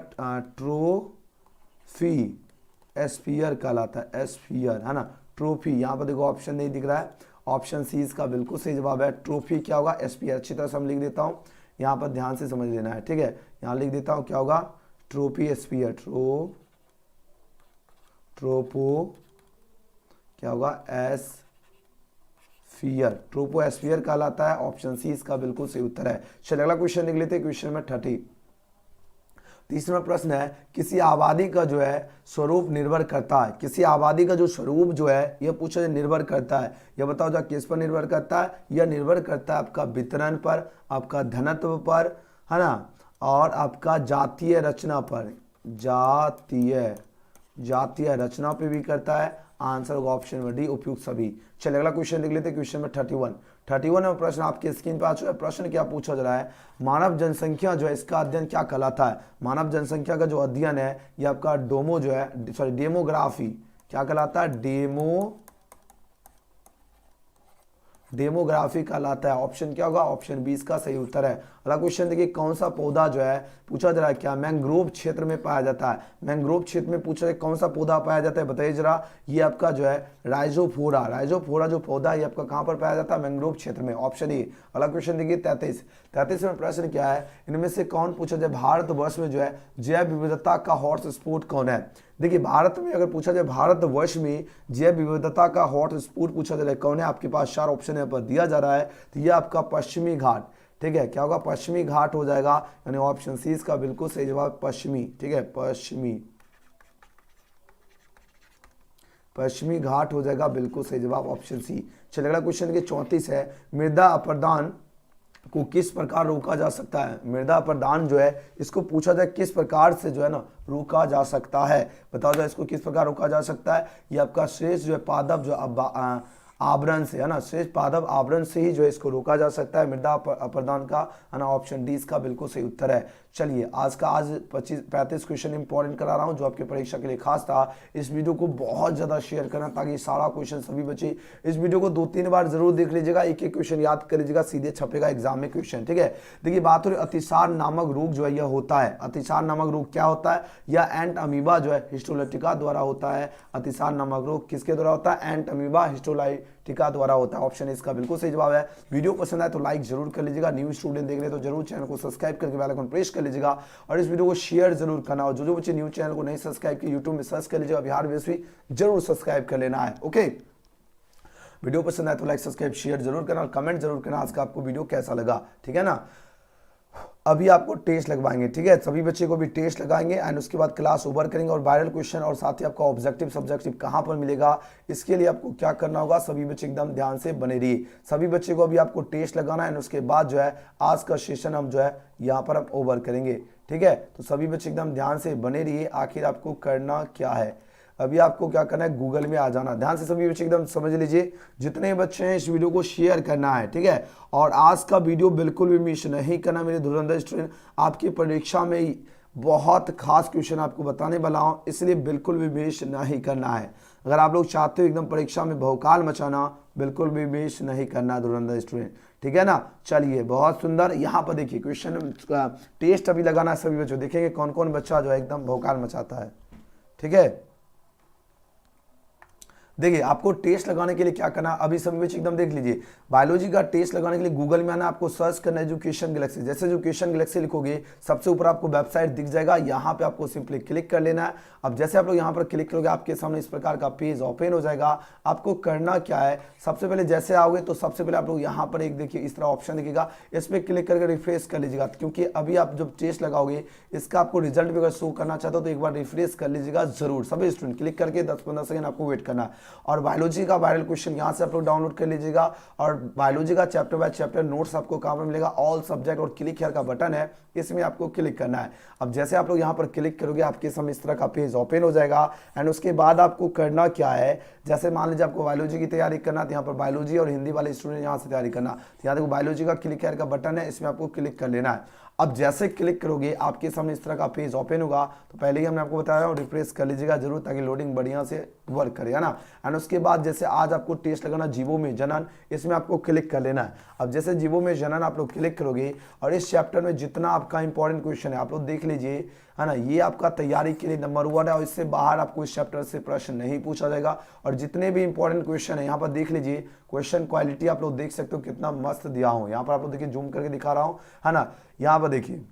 ट्रोफी एस्फियर कहलाता है, एस्फियर है ना। ट्रॉफी, यहाँ पर देखो ऑप्शन नहीं दिख रहा है, ऑप्शन सी इसका बिल्कुल सही जवाब है। ट्रॉफी क्या होगा, एस्फियर। अच्छी तरह से हम लिख देता हूँ, यहाँ पर ध्यान से समझ लेना है, ठीक है। यहाँ लिख देता हूँ क्या होगा, ट्रॉफी एस्फियर, ट्रोपो क्या होगा, एस्फियर, ट्रोपो एस्फियर कहलाता है। ऑप्शन सी इसका बिल्कुल सही उत्तर है। चलिए अगला क्वेश्चन लिख लेते हैं, क्वेश्चन में 30। तीसरा प्रश्न है, किसी आबादी का जो है स्वरूप निर्भर करता है, किसी आबादी का जो स्वरूप जो है यह पूछा जाए निर्भर करता है, यह बताओ जा किस पर निर्भर करता है। यह निर्भर करता है आपका वितरण पर, आपका घनत्व पर, है ना, और आपका जातीय रचना पर, जातीय रचना पे भी करता है। आंसर होगा ऑप्शन में डी, उपयुक्त सभी। चलिए अगला क्वेश्चन लिख लेते हैं, क्वेश्चन में 31 में प्रश्न आपके स्क्रीन पर आ चुका है। प्रश्न क्या पूछा जा रहा है, मानव जनसंख्या जो है इसका अध्ययन क्या कहलाता है। मानव जनसंख्या का जो अध्ययन है ये आपका डेमोग्राफी क्या कहलाता है, डेमोग्राफी कहलाता है। ऑप्शन क्या होगा, ऑप्शन बी इसका सही उत्तर है। अगला क्वेश्चन देखिए, कौन सा पौधा जो है पूछा जा रहा है क्या मैंग्रोव क्षेत्र में पाया जाता है। मैंग्रोव क्षेत्र में पूछा जाए कौन सा पौधा पाया जाता है, बताइए जरा। ये आपका जो है राइजोफोरा जो पौधा है ये आपका कहाँ पर पाया जाता है, मैंग्रोव क्षेत्र में। Option A. अगला क्वेश्चन देखिए 33 में प्रश्न क्या है, इनमें से कौन पूछा जाए भारतवर्ष में जो है जैव विविधता का हॉट स्पॉट कौन है। देखिए भारत में अगर पूछा जाए भारतवर्ष में जैव विविधता का हॉट स्पॉट पूछा जाए कौन है, आपके पास 4 ऑप्शन यहाँ पर दिया जा रहा है। तो ये आपका पश्चिमी घाट, ठीक है, क्या होगा, पश्चिमी घाट हो जाएगा, यानी ऑप्शन सी इसका बिल्कुल सही जवाब पश्चिमी, ठीक है, पश्चिमी घाट हो जाएगा, बिल्कुल सही जवाब ऑप्शन सी। चलिए अगला क्वेश्चन के 34 है, मृदा अपरदन को किस प्रकार रोका जा सकता है। मृदा अपरदन जो है इसको पूछा जाए किस प्रकार से जो है ना रोका जा सकता है, बताओ जाए इसको किस प्रकार रोका जा सकता है। ये आपका श्रेष्ठ जो है पादप जो आवरण से, है ना, श्रेष्ठ पादप आवरण से ही जो है इसको रोका जा सकता है, मृदा अपरदन का, है ना। ऑप्शन डी इसका बिल्कुल सही उत्तर है। चलिए आज 35 क्वेश्चन इंपॉर्टेंट करा रहा हूं जो आपके परीक्षा के लिए खास था। इस वीडियो को बहुत ज़्यादा शेयर करना ताकि सारा क्वेश्चन सभी बच्चे इस वीडियो को 2-3 बार जरूर देख लीजिएगा, एक क्वेश्चन याद कर लीजिएगा, सीधे छपेगा एग्जाम में क्वेश्चन, ठीक है। देखिए बात हो रही अतिसार नामक रोग जो है यह होता है। अतिसार नामक रोग क्या होता है, यह एंट अमीबा जो है हिस्टोलाइटिका द्वारा होता है। अतिसार नामक रोग किसके द्वारा होता है, एंट अमीबा हिस्टोलाइटिका द्वारा होता है। ऑप्शन इसका बिल्कुल सही जवाब है। वीडियो पसंद आए तो लाइक जरूर कर लीजिएगा, न्यू स्टूडेंट देख रहे तो जरूर चैनल को सब्सक्राइब करके बेल आइकन प्रेस कर लीजिएगा और इस वीडियो को शेयर जरूर करना। और जो बच्चे न्यू चैनल को नहीं सब्सक्राइब किए यूट्यूब में सर्च कर लीजिएगा बिहार यूनिवर्सिटी, जरूर सब्सक्राइब कर लेना है। ओके, वीडियो पसंद आए तो लाइक सब्सक्राइब शेयर जरूर करना और कमेंट जरूर करना आज का आपको वीडियो कैसा लगा, ठीक है ना। अभी आपको टेस्ट लगवाएंगे, ठीक है, सभी बच्चे को भी टेस्ट लगाएंगे एंड उसके बाद क्लास ओवर करेंगे और वायरल क्वेश्चन और साथ ही आपका ऑब्जेक्टिव सब्जेक्टिव कहाँ पर मिलेगा, इसके लिए आपको क्या करना होगा, सभी बच्चे एकदम ध्यान से बने रहिए। सभी बच्चे को अभी आपको टेस्ट लगाना है एंड उसके बाद जो है आज का सेशन हम जो है यहाँ पर हम ओवर करेंगे, ठीक है। तो सभी बच्चे एकदम ध्यान से बने रहिए। आखिर आपको करना क्या है, अभी आपको क्या करना है, गूगल में आ जाना। ध्यान से सभी बच्चे एकदम समझ लीजिए, जितने बच्चे हैं इस वीडियो को शेयर करना है, ठीक है। और आज का वीडियो बिल्कुल भी मिस नहीं करना मेरे धुरंधर स्टूडेंट। आपकी परीक्षा में ही बहुत खास क्वेश्चन आपको बताने वाला हूँ, इसलिए बिल्कुल भी मिस नहीं करना है। अगर आप लोग चाहते हो एकदम परीक्षा में भौकाल मचाना, बिल्कुल भी मिस नहीं करना धुरंधर स्टूडेंट, ठीक है ना। चलिए बहुत सुंदर, यहाँ पर देखिए क्वेश्चन टेस्ट अभी लगाना है सभी बच्चों, देखेंगे कौन कौन बच्चा जो है एकदम भौकाल मचाता है, ठीक है। देखिए आपको टेस्ट लगाने के लिए क्या करना, अभी सभी बच्चे एकदम देख लीजिए। बायोलॉजी का टेस्ट लगाने के लिए गूगल में आना, आपको सर्च करना एजुकेशन गैलेक्सी। जैसे एजुकेशन गैलेक्सी लिखोगे सबसे ऊपर आपको वेबसाइट दिख जाएगा, यहाँ पे आपको सिंपली क्लिक कर लेना है। अब जैसे आप लोग यहाँ पर क्लिक करोगे आपके सामने इस प्रकार का पेज ओपन हो जाएगा। आपको करना क्या है, सबसे पहले जैसे आओगे तो सबसे पहले आप लोग यहाँ पर एक देखिए इस तरह ऑप्शन दिखेगा, इस पर क्लिक करके रिफ्रेश कर लीजिएगा, क्योंकि अभी आप जब टेस्ट लगाओगे इसका आपको रिजल्ट भी अगर शो करना चाहते हो तो एक बार रिफ्रेश कर लीजिएगा जरूर। सभी स्टूडेंट क्लिक करके 10-15 सेकंड आपको वेट करना है। और बायोलॉजी का वायरल क्वेश्चन यहाँ से आप लोग डाउनलोड कर लीजिएगा और बायोलॉजी का चैप्टर बाय चैप्टर नोट्स आपको कहाँ पर मिलेगा, ऑल सब्जेक्ट, और क्लिक हियर का बटन है, इसमें आपको क्लिक करना है। अब जैसे आप लोग यहाँ पर क्लिक करोगे आपके सामने इस तरह का पेज ओपन हो जाएगा एंड उसके बाद आपको करना क्या है, जैसे मान लीजिए आपको बायोलॉजी की तैयारी करना तो यहाँ पर बायोलॉजी और हिंदी वाले स्टूडेंट यहाँ से तैयारी करना, तो यहाँ देखो बायोलॉजी का क्लिक हियर का बटन है, इसमें आपको क्लिक कर लेना है। अब जैसे क्लिक करोगे आपके सामने इस तरह का पेज ओपन होगा, तो पहले ही हमने आपको बताया और रिफ्रेश कर लीजिएगा जरूर ताकि लोडिंग बढ़िया से वर्क करे, है ना। एंड उसके बाद जैसे आज आपको टेस्ट लगाना जीवों में जनन, इसमें आपको क्लिक कर लेना है। अब जैसे जीवों में जनन आप लोग क्लिक करोगे और इस चैप्टर में जितना आपका इंपॉर्टेंट क्वेश्चन है आप लोग देख लीजिए, है ना, ये आपका तैयारी के लिए नंबर 1 है और इससे बाहर आपको इस चैप्टर से प्रश्न नहीं पूछा जाएगा। और जितने भी इंपॉर्टेंट क्वेश्चन है यहाँ पर देख लीजिए, क्वेश्चन क्वालिटी आप लोग देख सकते हो कितना मस्त दिया हूँ। यहाँ पर आप लोग देखिए, जूम करके दिखा रहा हूँ, है ना। यहाँ पर देखिए,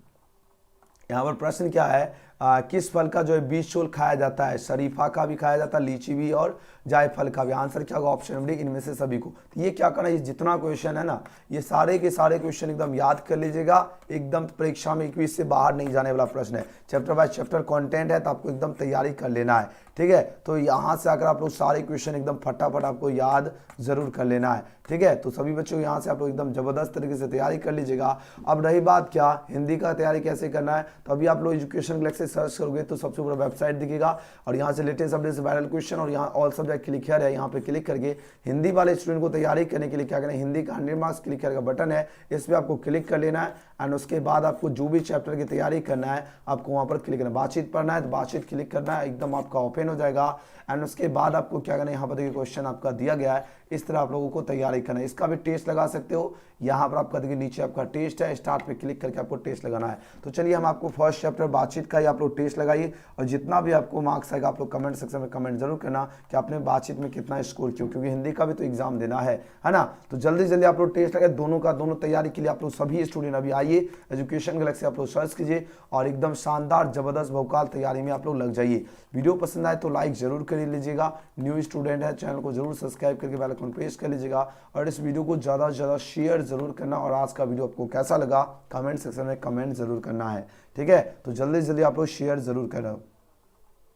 यहाँ पर प्रश्न क्या है, किस फल का जो है बीज चोल खाया जाता है? शरीफा का भी खाया जाता है, लीची भी और जायफल का भी। आंसर क्या होगा? ऑप्शन नंबर डी, इनमें से सभी को। तो ये क्या करना है, ये जितना क्वेश्चन है ना, ये सारे के सारे क्वेश्चन एकदम याद कर लीजिएगा। एकदम परीक्षा में क्विज से बाहर नहीं जाने वाला प्रश्न है। चैप्टर बाय चैप्टर कंटेंट है, तो आपको एकदम तैयारी कर लेना है, ठीक है। तो यहाँ से आकर आप लोग सारे क्वेश्चन एकदम फटाफट आपको याद जरूर कर लेना है, ठीक है। तो सभी बच्चों यहाँ से आप लोग एकदम जबरदस्त तरीके से तैयारी कर लीजिएगा। अब रही बात क्या, हिंदी का तैयारी कैसे करना है, तो अभी आप लोग एजुकेशन गैलेक्सी सर्च करोगे तो सबसे ऊपर वेबसाइट दिखेगा और यहाँ से लेटेस्ट अपडेट्स, वायरल क्वेश्चन और यहाँ ऑल सब्जेक्ट क्लिक है, यहाँ पे क्लिक करके हिंदी वाले स्टूडेंट को तैयारी करने के लिए क्या करना है, हिंदी का 100 मार्क्स क्लिक करके बटन है, इस पर आपको क्लिक कर लेना है। एंड उसके बाद आपको जो भी चैप्टर की तैयारी करना है आपको वहाँ पर क्लिक करना है। बातचीत पढ़ना है तो बातचीत क्लिक करना है, एकदम आपका ओपन हो जाएगा। एंड उसके बाद आपको क्या करना है, यहाँ पर देखिए क्वेश्चन आपका दिया गया है, इस तरह आप लोगों को तैयारी करना है। इसका भी टेस्ट लगा सकते हो, यहाँ पर आपका देखिए नीचे आपका टेस्ट है, स्टार्ट पे क्लिक करके आपको टेस्ट लगाना है। तो चलिए हम आपको फर्स्ट चैप्टर बातचीत का ही आप लोग टेस्ट लगाइए और जितना भी आपको मार्क्स आएगा आप लोग कमेंट सेक्शन में कमेंट जरूर करना कि आपने बातचीत में कितना स्कोर किया, क्योंकि हिंदी का भी तो एग्जाम देना है ना। तो जल्दी जल्दी आप लोग टेस्ट लगाए, दोनों का दोनों तैयारी के लिए आप लोग सभी स्टूडेंट अभी आइए एजुकेशन गैलेक्सी आप लोग सर्च कीजिए और एकदम शानदार जबरदस्त भौकाल तैयारी में आप लोग लग जाइए। वीडियो पसंद आए तो लाइक जरूर कर लीजिएगा, न्यू स्टूडेंट है चैनल को जरूर सब्सक्राइब करके बेल आइकन प्रेस कर लीजिएगा और इस वीडियो को ज़्यादा से ज़्यादा शेयर जरूर करना और आज का वीडियो आपको कैसा लगा कमेंट सेक्शन में कमेंट जरूर करना है, ठीक है। तो जल्दी जल्दी आप लोग शेयर जरूर करें।